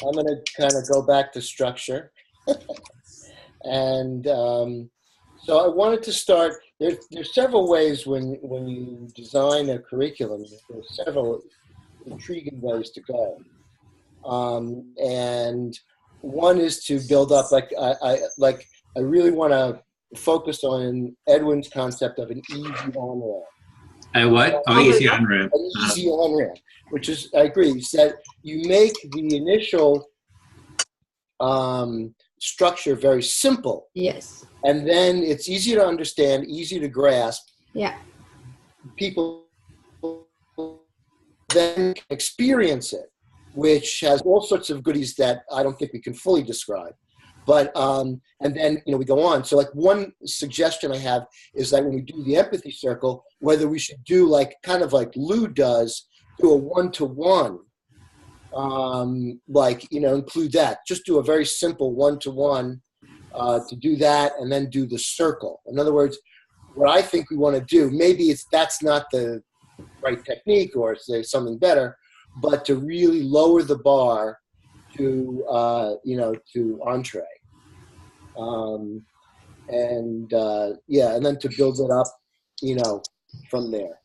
I'm going to kind of go back to structure. And so I wanted to start, there's several ways when you design a curriculum, there's several intriguing ways to go. And one is to build up, I really want to focus on Edwin's concept of an easy on-ramp. What? Oh, easy on-ramp. An easy on-ramp, which is, I agree, is that you make the initial structure very simple. Yes. And then it's easy to understand, easy to grasp. Yeah. People then experience it, which has all sorts of goodies that I don't think we can fully describe. But and then we go on. So like one suggestion I have is that when we do the empathy circle, whether we should do like kind of like Lou does, do a one-to-one, include that. Just do a very simple one-to-one to do that, and then do the circle. In other words, what I think we want to do, maybe that's not the right technique, or say something better, but to really lower the bar to to entree, and then to build it up, from there.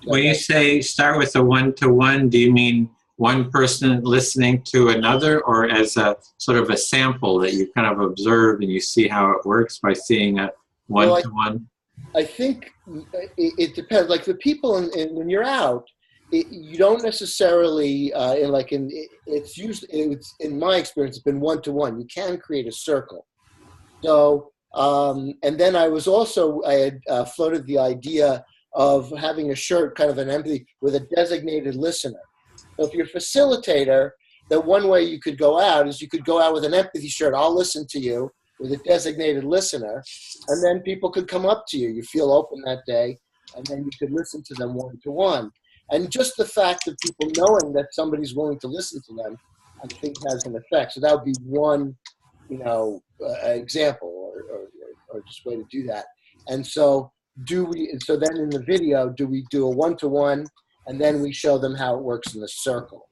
When you say start with a one-to-one, do you mean one person listening to another, or as a sort of a sample that you kind of observe and you see how it works by seeing a one-to-one? I think it depends. Like the people, when you're out, you don't necessarily it's usually, in my experience, it's been one-to-one. You can create a circle. So and then I had floated the idea of having a shirt, kind of an empathy, with a designated listener. So if you're a facilitator, the one way you could go out is you could go out with an empathy shirt. I'll listen to you, with a designated listener, and then people could come up to you. You feel open that day, and then you could listen to them one-to-one. And just the fact of people knowing that somebody's willing to listen to them, I think has an effect. So that would be one, example or just way to do that. And so then in the video, do we do a one-to-one, and then we show them how it works in the circle?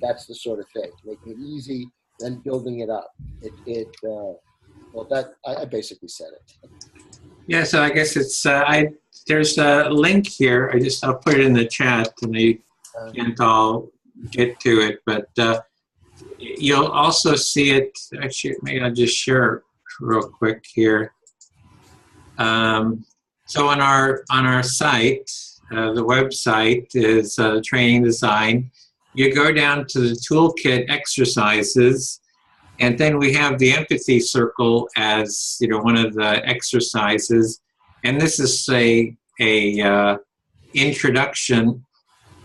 That's the sort of thing, making it easy, then building it up. I basically said it. Yeah, so I guess it's there's a link here. I'll put it in the chat, and you can't all get to it, but you'll also see it. Actually, maybe I'll just share it real quick here. So on our site, the website is Training Design. You go down to the toolkit exercises, and then we have the empathy circle as one of the exercises, and this is a introduction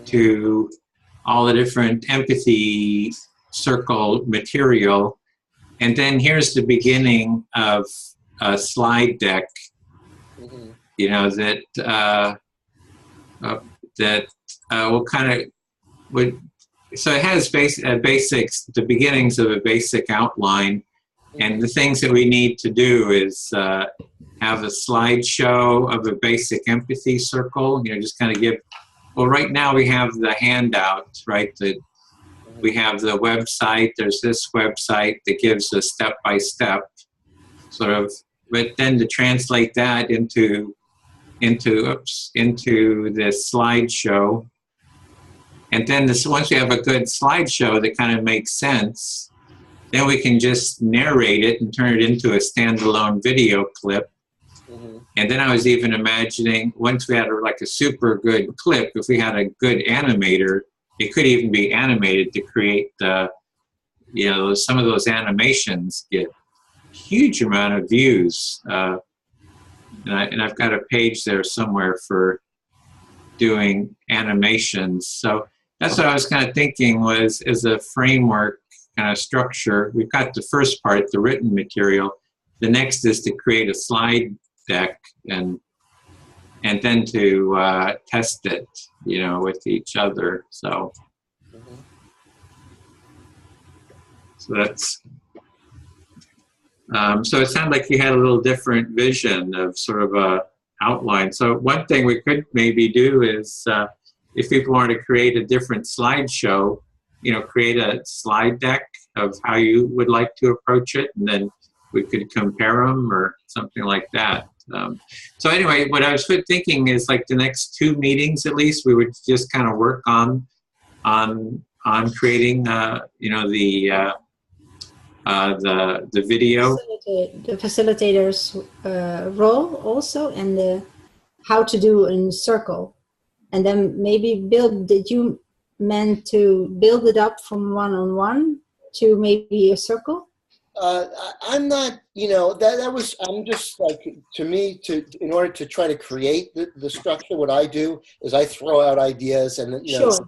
to all the different empathy circle material, and then here's the beginning of a slide deck, that will kind of so it has basics, the beginnings of a basic outline, and the things that we need to do is have a slideshow of a basic empathy circle. Just kind of give. Well, right now we have the handout, right? That we have the website. There's this website that gives a step-by-step sort of. But then to translate that into this slideshow. And then once we have a good slideshow that kind of makes sense, then we can just narrate it and turn it into a standalone video clip. And then I was even imagining, once we had a super good clip, if we had a good animator, it could even be animated to create some of those animations get huge amount of views. And I've got a page there somewhere for doing animations. So that's what I was kind of thinking was, as a framework kind of structure, we've got the first part, the written material. The next is to create a slide deck and then to test it, with each other. So that's, so it sounded like you had a little different vision of sort of a outline. So one thing we could maybe do is, if people want to create a different slideshow, create a slide deck of how you would like to approach it, and then we could compare them or something like that. So anyway, what I was thinking is, like, the next 2 meetings at least, we would just kind of work on creating, the video. The facilitator's role also, and how to do in circle. And then maybe did you meant to build it up from one-on-one to maybe a circle? I'm not, I'm just like, to me, in order to try to create the structure, what I do is I throw out ideas and, Sure.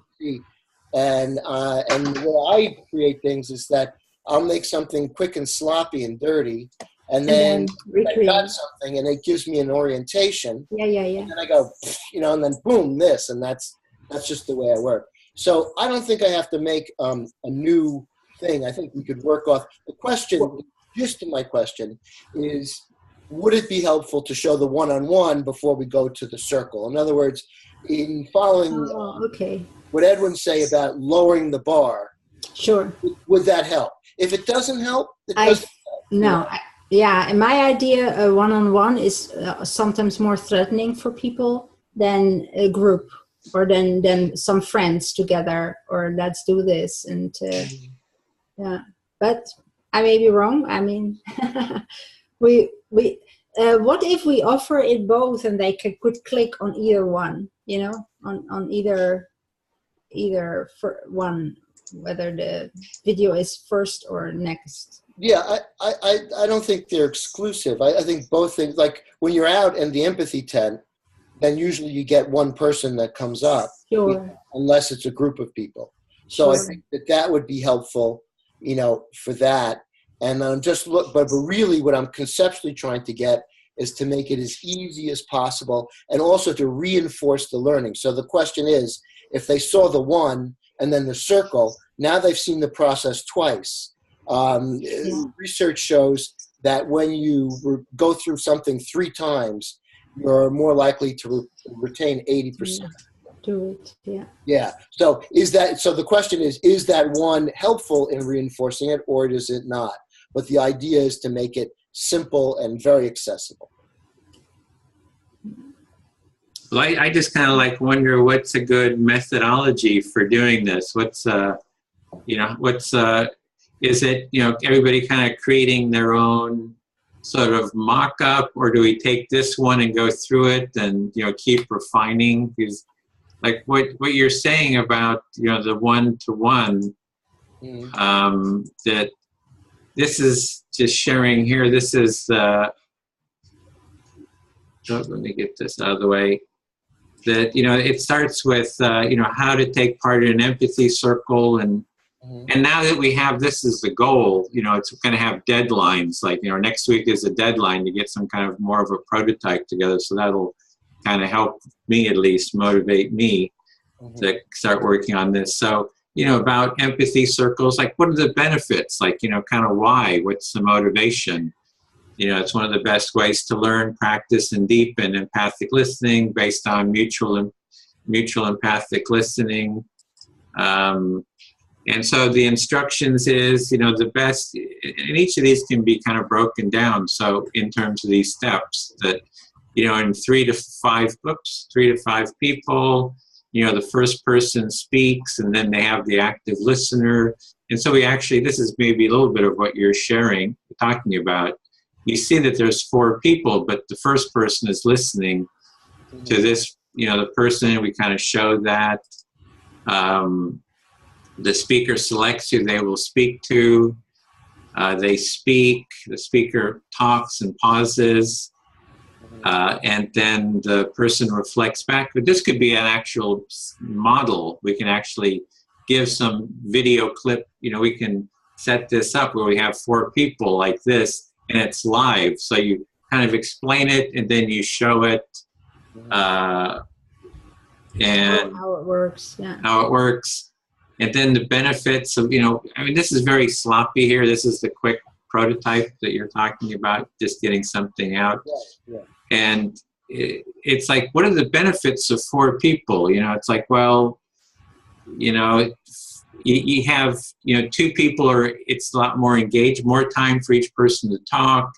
and the way I create things is that I'll make something quick and sloppy and dirty, and then I got something, and it gives me an orientation. Yeah. And then I go, and then boom, this, and that's just the way I work. So I don't think I have to make a new thing. I think we could work off the question. Just my question is, would it be helpful to show the one-on-one before we go to the circle? In other words, in following what Edwin say about lowering the bar, sure, would that help? If it doesn't help, it doesn't help. No. Yeah, and my idea, one-on-one is sometimes more threatening for people than a group, or than some friends together, or let's do this. And yeah, but I may be wrong. I mean, what if we offer it both, and they could click on either one, on either for one, whether the video is first or next. Yeah, I don't think they're exclusive. I think both things, like when you're out in the empathy tent, then usually you get one person that comes up, sure, unless it's a group of people. So sure. I think that would be helpful, for that. And but really what I'm conceptually trying to get is to make it as easy as possible, and also to reinforce the learning. So the question is, if they saw the one and then the circle, now they've seen the process twice. Research shows that when you go through something 3 times, you're more likely to retain 80%. Do it, yeah. Yeah. So the question is that one helpful in reinforcing it, or is it not? But the idea is to make it simple and very accessible. Well, I just kind of wonder what's a good methodology for doing this. Is it, everybody kind of creating their own sort of mock-up, or do we take this one and go through it and, keep refining? Because what you're saying about, the one-to-one, that this is just sharing here. This is, let me get this out of the way. That, it starts with, how to take part in an empathy circle, and now that we have this as the goal, it's going to have deadlines. Next week is a deadline to get some kind of more of a prototype together. So that'll kind of help me, at least motivate me to start working on this. So, about empathy circles, what are the benefits? Kind of why? What's the motivation? It's one of the best ways to learn, practice, and deepen empathic listening based on mutual empathic listening. And so the instructions is, the best, and each of these can be kind of broken down. So in terms of these steps that, in 3 to 5 groups, 3 to 5 people, the first person speaks, and then they have the active listener. And so this is maybe a little bit of what you're talking about. You see that there's 4 people, but the first person is listening to this, the person. We kind of show that. The speaker selects who they will speak to. They speak, the speaker talks and pauses, and then the person reflects back. But this could be an actual model. We can actually give some video clip. We can set this up where we have 4 people like this, and it's live. So you kind of explain it, and then you show it, and how it works. Yeah. How it works. And then the benefits of, this is very sloppy here. This is the quick prototype that you're talking about, just getting something out. Yeah. And it's what are the benefits of 4 people? You have, 2 people it's a lot more engaged, more time for each person to talk.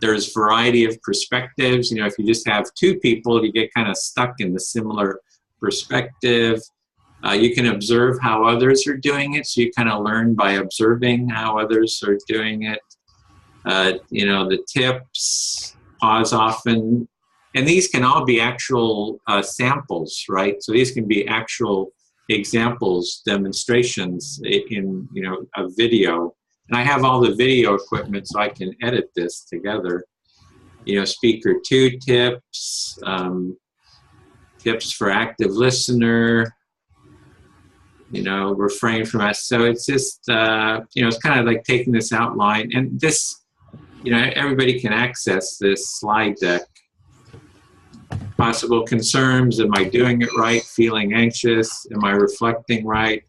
There's variety of perspectives. If you just have 2 people, you get kind of stuck in the similar perspective. You can observe how others are doing it, so you kind of learn by observing how others are doing it. The tips, pause often, and these can all be actual samples, right? So these can be actual examples, demonstrations in a video. And I have all the video equipment, so I can edit this together. Speaker 2 tips, tips for active listener. refrain from that. So it's just, it's kind of like taking this outline, and this, everybody can access this slide deck. Possible concerns: am I doing it right? Feeling anxious? Am I reflecting right?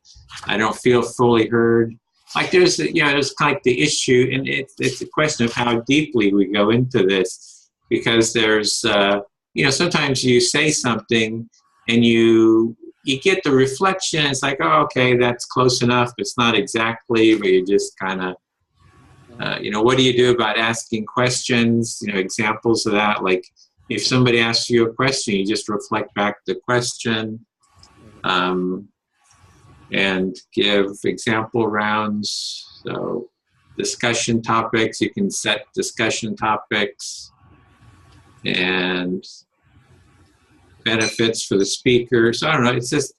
I don't feel fully heard. Like there's kind of the issue, and it's a question of how deeply we go into this, because there's, sometimes you say something and you get the reflection. It's like, oh, okay, that's close enough. It's not exactly, but you just kind of, what do you do about asking questions? Examples of that, like if somebody asks you a question, you just reflect back the question. And give example rounds. So discussion topics, you can set discussion topics, and benefits for the speaker. So I don't know, it's just,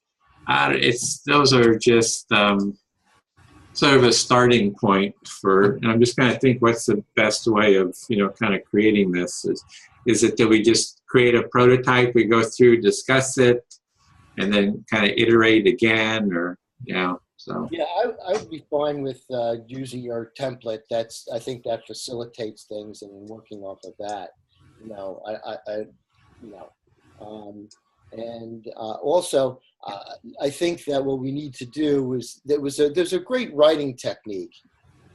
those are just sort of a starting point for, and I'm just going to think what's the best way of, kind of creating this. Is it that we just create a prototype, we go through, discuss it, and then kind of iterate again, or so. Yeah, I would be fine with using your template. I think that facilitates things, and working off of that. Also, I think that what we need to do is there's a great writing technique,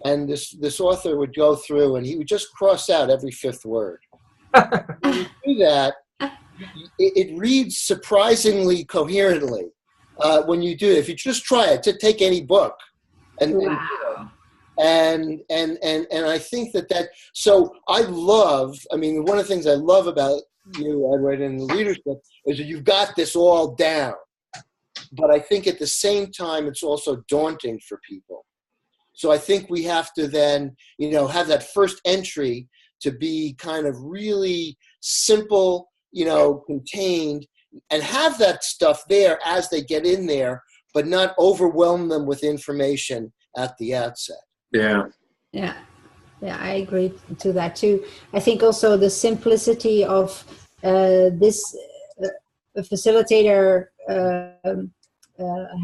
and this author would go through and he would just cross out every fifth word. When you do that, it reads surprisingly coherently. When you do it, if you just try it, to take any book, and I think that. So I love. I mean, one of the things I love about you, Edward, and the leadership is that you've got this all down. But I think at the same time, it's also daunting for people. So I think we have to then, have that first entry to be kind of really simple, contained, and have that stuff there as they get in there, but not overwhelm them with information at the outset. Yeah. Yeah. Yeah, I agree to that too. I think also the simplicity of this facilitator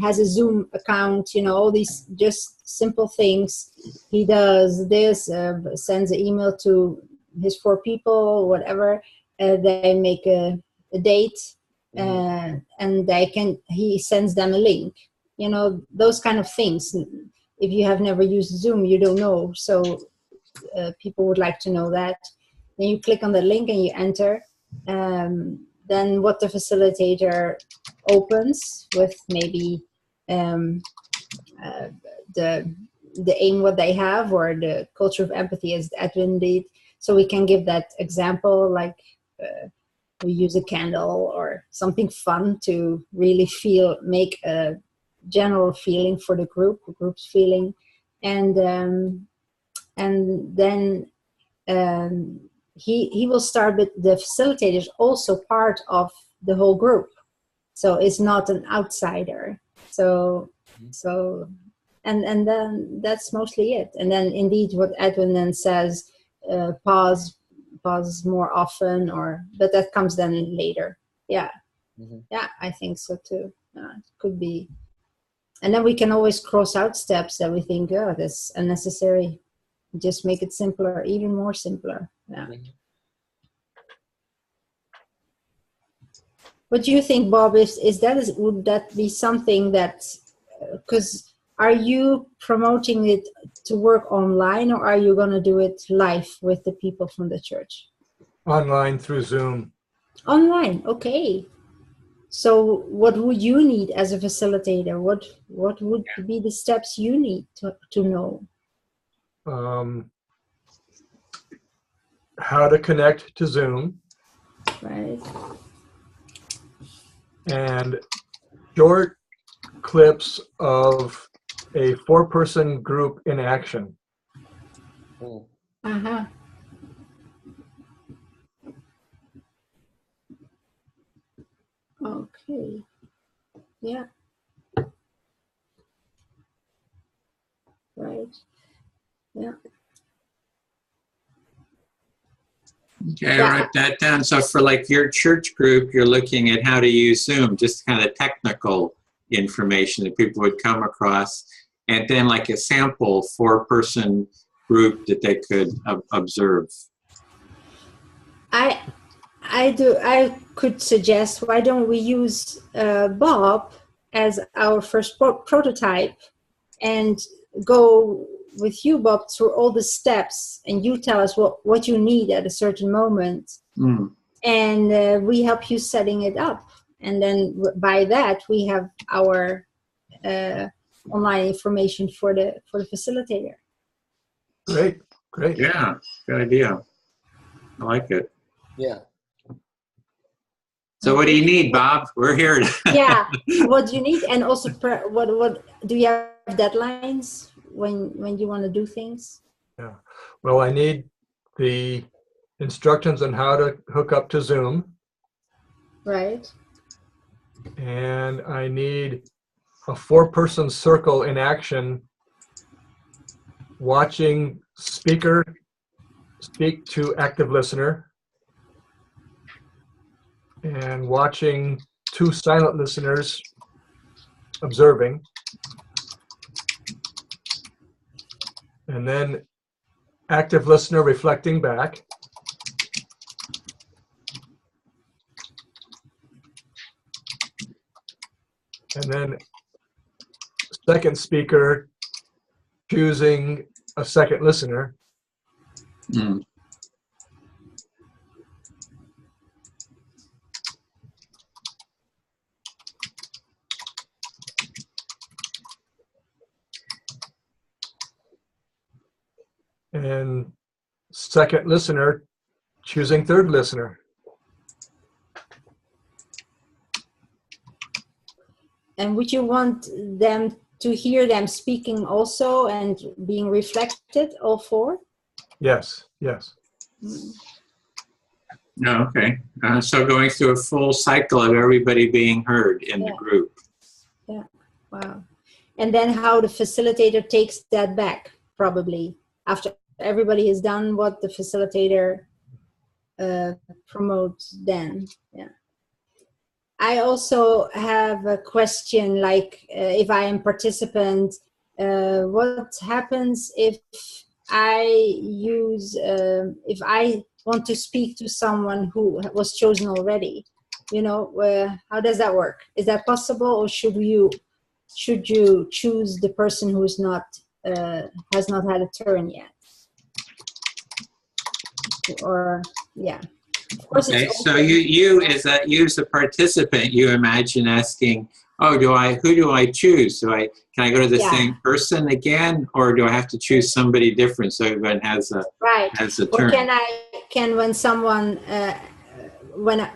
has a Zoom account, all these just simple things. He does this, sends an email to his 4 people, whatever. They make a date, and he sends them a link. Those kind of things. If you have never used Zoom, you don't know. So people would like to know that. Then you click on the link and you enter. Then what the facilitator opens with maybe the aim what they have, or the culture of empathy, as Edwin did. So we can give that example, like we use a candle or something fun to really make a general feeling for the group's feeling, and then he will start with the facilitators also part of the whole group, so it's not an outsider. So and then that's mostly it. And then indeed what Edwin then says, pause more often, but that comes then later. Yeah. Mm-hmm. Yeah, I think so too. It could be. And then we can always cross out steps that we think, oh, that's unnecessary. Just make it simpler, even more simpler. Yeah. Mm-hmm. What do you think, Bob? Would that be something that, because are you promoting it to work online, or are you going to do it live with the people from the church? Online through Zoom. Online, okay. So what would you need as a facilitator? What would be the steps you need to know? How to connect to Zoom. Right. And short clips of a 4-person group in action. Uh-huh. Okay. Yeah. Right. Yeah. Okay, I write that down. So for like your church group, you're looking at how to use Zoom, just kind of technical information that people would come across, and then like a sample 4-person group that they could observe. I could suggest, why don't we use Bob as our first prototype and go with you, Bob, through all the steps, and you tell us what you need at a certain moment, and we help you setting it up, and then by that we have our online information for the facilitator. Great. Yeah, good idea. I like it. Yeah. So what do you need, Bob? We're here. Yeah. What do you need? And also, what do you have deadlines when you want to do things? Yeah. Well, I need the instructions on how to hook up to Zoom. Right. And I need a 4-person circle in action, watching speaker speak to active listener, and watching 2 silent listeners observing, and then active listener reflecting back, and then second speaker choosing a second listener. And second listener choosing third listener. And would you want them to hear them speaking also and being reflected, all 4? Yes. No, okay. So going through a full cycle of everybody being heard in the group. Yeah. Wow. And then how the facilitator takes that back, probably after everybody has done what the facilitator promotes then. Yeah. I also have a question, like if I am participant, what happens if I if I want to speak to someone who was chosen already? How does that work? Is that possible, or should you choose the person who is not has not had a turn yet? Or yeah. Of course. Okay, so you as a participant, you imagine asking, who do I choose? Can I go to the same person again, or do I have to choose somebody different so everyone has a turn? Or can when someone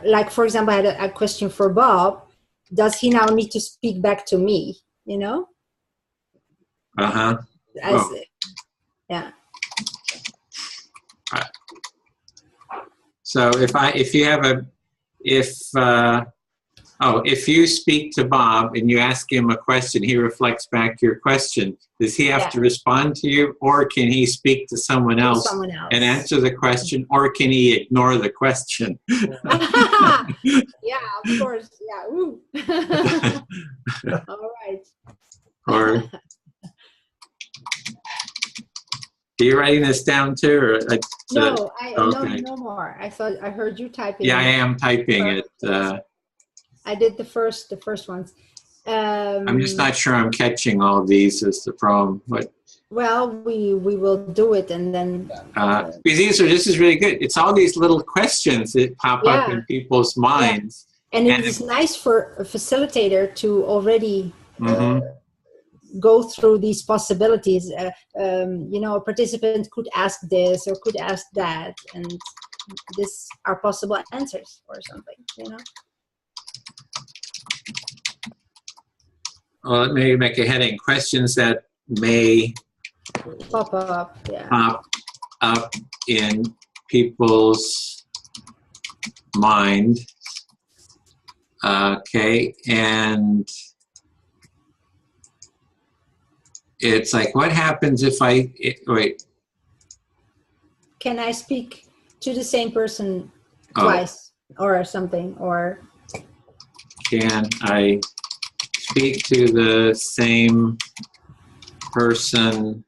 like for example, I had a question for Bob, does he now need to speak back to me? Yeah. So if you speak to Bob and you ask him a question, he reflects back your question. Does he have to respond to you, or can he speak to someone else and answer the question, or can he ignore the question? Yeah, of course. Yeah. Woo. All right. Or are you writing this down too? Or no, no more. I thought I heard you typing. Yeah, I am typing it. I did the first ones. I'm just not sure I'm catching all of these is the problem. Well, we will do it, and then because this is really good. It's all these little questions that pop up in people's minds, and it is nice for a facilitator to already go through these possibilities. A participant could ask this or could ask that, and these are possible answers or something. Well, let me make a heading: questions that may pop up in people's mind. Okay, and it's like, what happens if wait? Can I speak to the same person twice or something? Or can I speak to the same person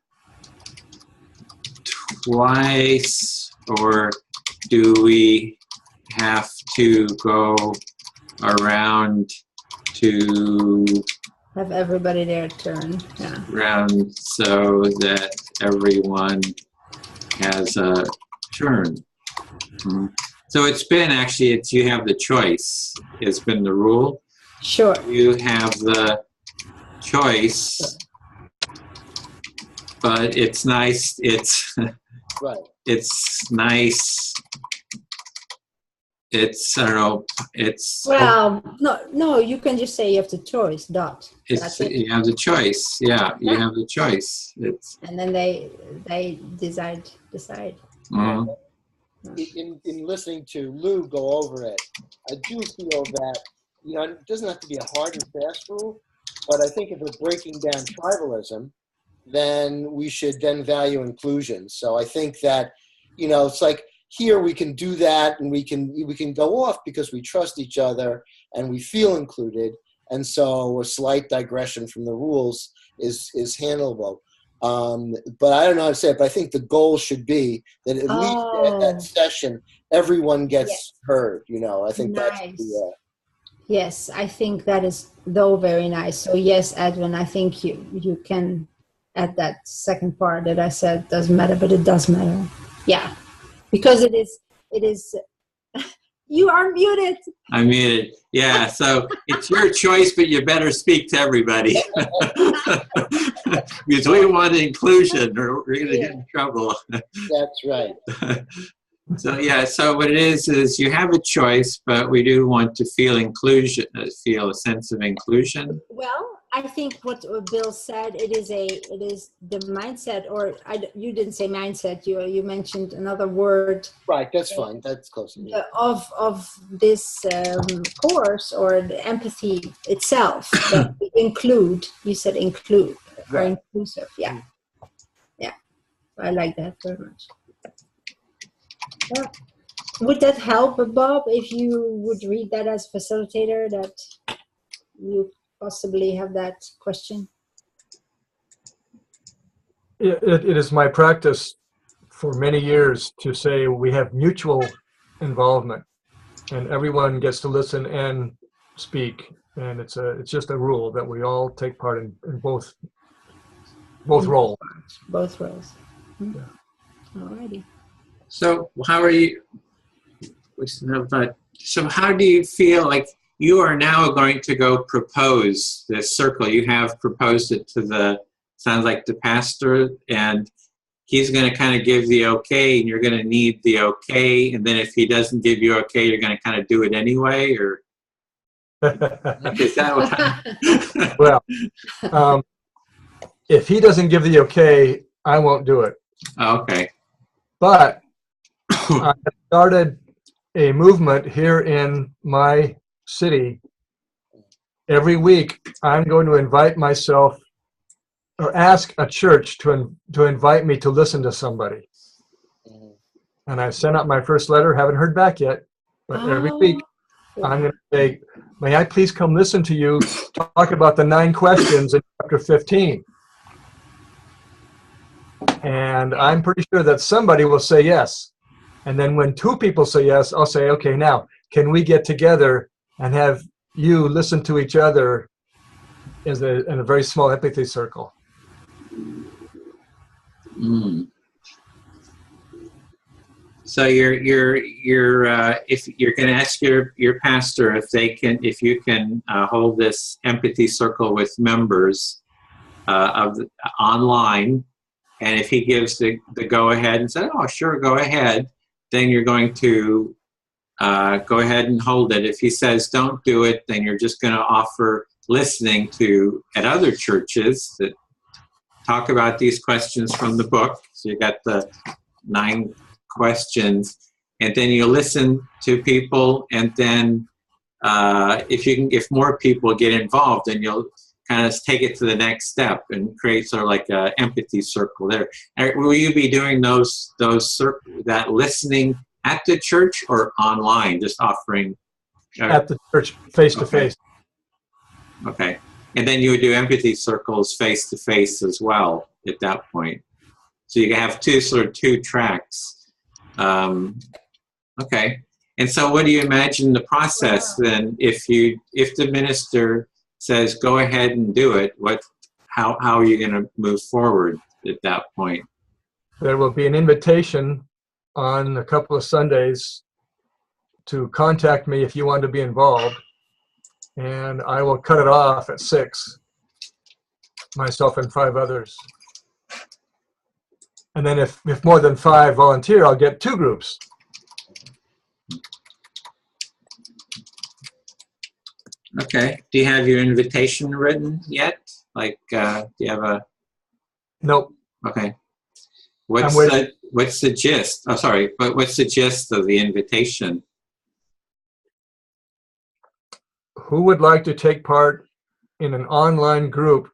twice, or do we have to go around to Have everybody their turn. Yeah. round so that everyone has a turn? So it's been actually, you have the choice. It's been the rule. Sure. You have the choice, but it's nice. It's Right. it's nice. It's, I don't know. It's Well, no. You can just say you have the choice. Dot. It's, you have the choice. Yeah, you have the choice. It's. And then they decide. Mhm. In listening to Lou go over it, I do feel that, it doesn't have to be a hard and fast rule, but I think if we're breaking down tribalism, then we should then value inclusion. So I think that, it's like here we can do that, and we can go off because we trust each other and we feel included. And so a slight digression from the rules is handleable. But I don't know how to say it, but I think the goal should be that at least at that session, everyone gets heard. I think nice. that's the, Yes, I think that is very nice. So yes, Edwin, I think you can add that second part that I said doesn't matter, but it does matter. Yeah, because it is. You are muted. I'm muted. Yeah, so it's your choice, but you better speak to everybody because we want inclusion, or we're going to get in trouble. That's right. So yeah, so what it is you have a choice, but we do want to feel inclusion, feel a sense of inclusion. Well, I think what Bill said, it is the mindset, or you didn't say mindset. You mentioned another word. Right, that's fine. That's close enough. Of this course, or the empathy itself. That we include. You said include, or Right. inclusive. Yeah. I like that very much. Yeah. Would that help, Bob, if you would read that as facilitator, that you possibly have that question? It is my practice for many years to say we have mutual involvement, and everyone gets to listen and speak, and it's just a rule that we all take part in both roles. Both roles. Yeah. Alrighty. So how are you? So how do you feel like you are now going to go propose this circle? You have proposed it to sounds like the pastor, and he's going to kind of give the okay, and you're going to need the okay, and then if he doesn't give you okay, you're going to kind of do it anyway, or is that what? Well, if he doesn't give the okay, I won't do it. Okay. But I have started a movement here in my city. Every week, I'm going to invite myself, or ask a church to invite me to listen to somebody. And I sent out my first letter, haven't heard back yet, but every week I'm going to say, may I please come listen to you talk about the 9 questions in chapter 15? And I'm pretty sure that somebody will say yes. And then when 2 people say yes, I'll say, okay, now, can we get together and have you listen to each other in a very small empathy circle? So you're if you're going to ask your pastor if you can hold this empathy circle with members online, and if he gives the go ahead and says, oh sure, go ahead, then you're going to go ahead and hold it. If he says don't do it, then you're just going to offer listening at other churches that talk about these questions from the book. So you got the 9 questions, and then you listen to people, and then if more people get involved, then you'll kind of take it to the next step and create sort of like an empathy circle there. Will you be doing that listening at the church or online, just offering? At the church, face to face. Okay. And then you would do empathy circles face to face as well at that point. So you have two tracks. Okay. And so what do you imagine the process then if the minister says go ahead and do it, how are you going to move forward at that point? There will be an invitation on a couple of Sundays to contact me if you want to be involved, and I will cut it off at 6, myself and 5 others. And then if more than 5 volunteer, I'll get 2 groups. Okay. Do you have your invitation written yet? Like, do you have a... Nope. Okay. What's the gist? Oh, sorry, but what's the gist of the invitation? Who would like to take part in an online group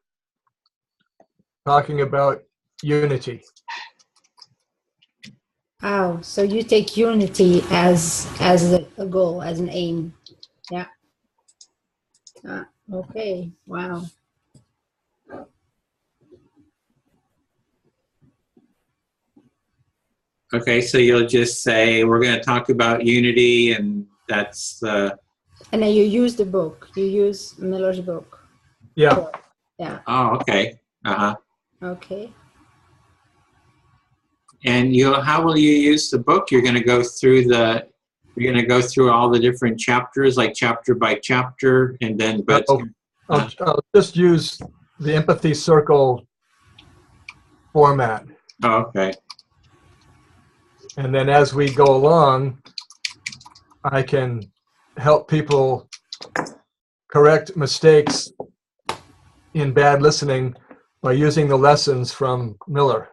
talking about unity? Oh, so you take unity as a goal, as an aim. Yeah. Okay. Wow. Okay, so you'll just say, we're going to talk about unity, and that's the... And then you use the book. You use Miller's book. Yeah. Yeah. Oh, okay. Uh-huh. Okay. And how will you use the book? You're going to go through all the different chapters, like chapter by chapter, and then... I'll just use the empathy circle format. Oh, okay. And then as we go along, I can help people correct mistakes in bad listening by using the lessons from Miller.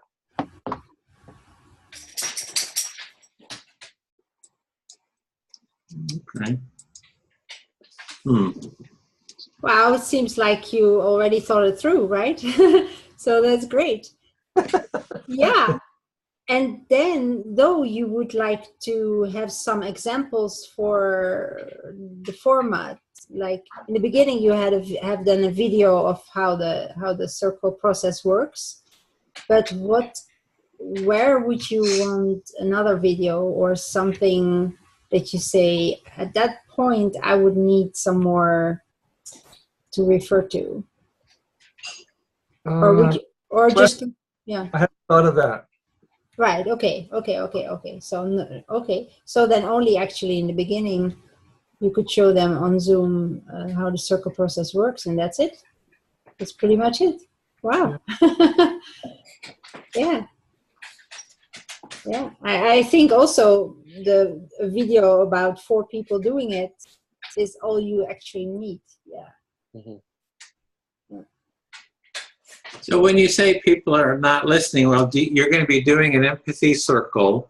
Okay. Wow, it seems like you already thought it through, right? So that's great. Yeah. And then, though, you would like to have some examples for the format. Like in the beginning, you have done a video of how the circle process works. But where would you want another video or something that you say at that point I would need some more to refer to, or just yeah. I hadn't thought of that. Right. Okay. So then only actually in the beginning you could show them on Zoom how the circle process works, and that's it. That's pretty much it. Wow. Yeah. Yeah. I think also the video about 4 people doing it is all you actually need. Yeah. Mm-hmm. So when you say people are not listening, well, you're going to be doing an empathy circle,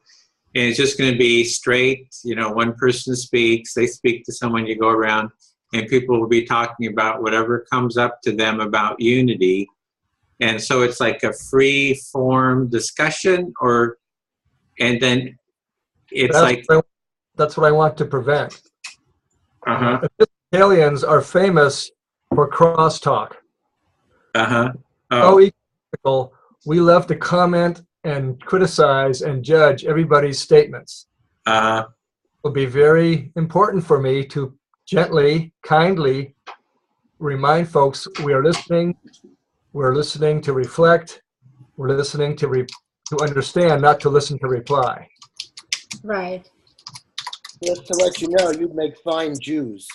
and it's just going to be straight, one person speaks, they speak to someone, you go around, and people will be talking about whatever comes up to them about unity. And so it's like a free form discussion, and then it's that's what I want to prevent. Uh-huh. Aliens are famous for crosstalk. Uh-huh. Oh, we love to comment and criticize and judge everybody's statements. It will be very important for me to gently, kindly remind folks we are listening. We're listening to reflect. We're listening to understand, not to listen to reply. Right. Just to let you know, you'd make fine Jews.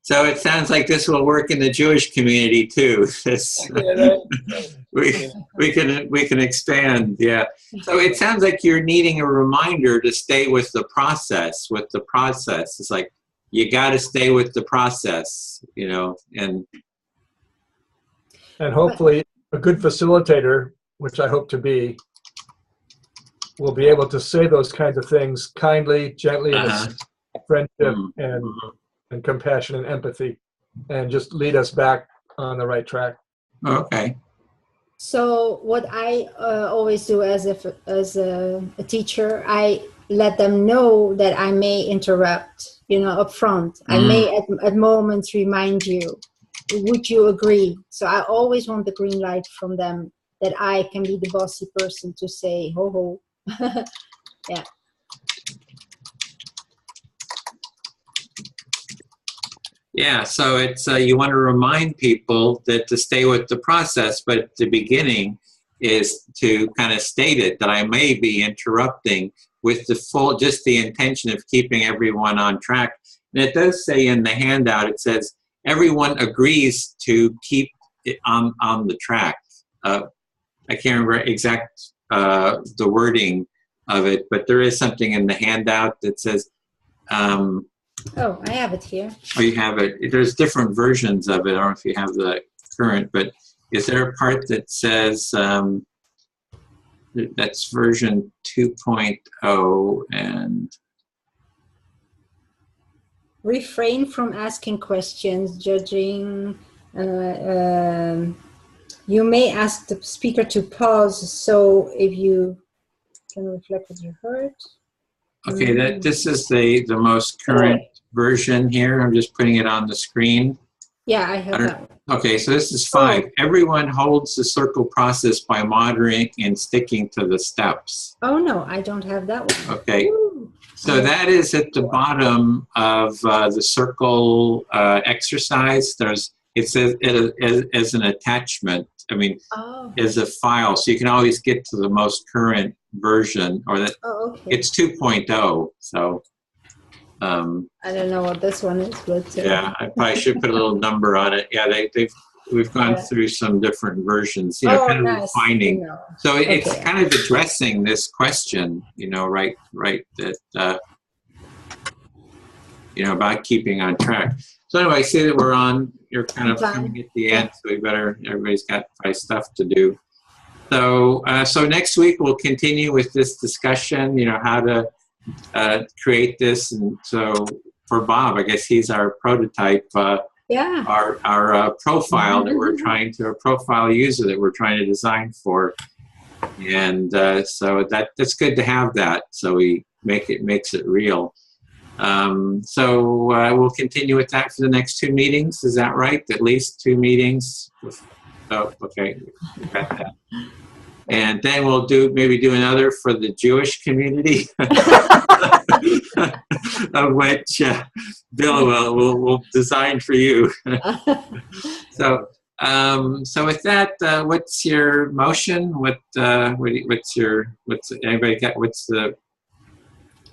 So it sounds like this will work in the Jewish community too. We can expand, yeah. So it sounds like you're needing a reminder to stay with the process. It's like you got to stay with the process, and hopefully a good facilitator, which I hope to be, will be able to say those kinds of things kindly, gently, with friendship and compassion and empathy, and just lead us back on the right track. Okay. So what I always do as a teacher, I let them know that I may interrupt, up front. I may at moments remind you, would you agree? So I always want the green light from them that I can be the bossy person to say, ho ho. Yeah. Yeah, so it's you want to remind people that to stay with the process, but at the beginning is to kind of state it, that I may be interrupting with just the intention of keeping everyone on track. And it does say in the handout, it says, everyone agrees to keep it on the track. I can't remember the wording of it, but there is something in the handout that says, oh, I have it here. Oh, you have it. There's different versions of it. I don't know if you have the current, but is there a part that says, that's version 2.0 and... Refrain from asking questions, judging. You may ask the speaker to pause, so if you can reflect what you heard. Okay, this is the most current version here. I'm just putting it on the screen. Yeah, I have that one. Okay, so this is 5. Everyone holds the circle process by monitoring and sticking to the steps. Oh, no, I don't have that one. Okay, so that is at the bottom of the circle exercise. It says as an attachment, as a file, so you can always get to the most current version, or that it's 2.0, so I don't know what this one is, but yeah, I probably should put a little number on it. Yeah, we've gone through some different versions, kind of refining. So it's kind of addressing this question, right, that about keeping on track. So anyway, I see that you're kind of coming at the end, so everybody's got probably stuff to do. So next week we'll continue with this discussion, how to create this. And so for Bob, I guess he's our prototype, our profile that we're trying to, a profile user that we're trying to design for. And so that's good to have that. So we makes it real. So we'll continue with that for the next 2 meetings. Is that right? At least 2 meetings. Oh, okay. Got that. And then we'll maybe do another for the Jewish community, of which Bill will design for you. So with that, what's your motion?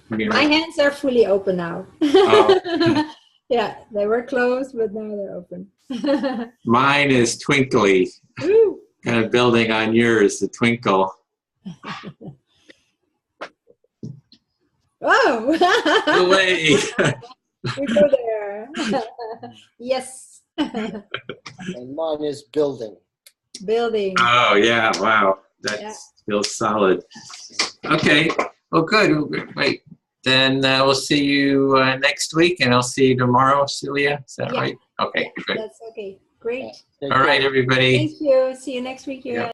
My hands are fully open now. Oh. Yeah, they were closed, but now they're open. Mine is twinkly. Ooh. Kind of building on yours, the twinkle. Oh! Away! We go there. Yes. And mine is building. Building. Oh, yeah, wow. That feels solid. Okay, well, good. Wait, then we'll see you next week, and I'll see you tomorrow, Celia. Is that right? Okay, good. That's okay. Great. All right, everybody. Thank you. See you next week, you guys.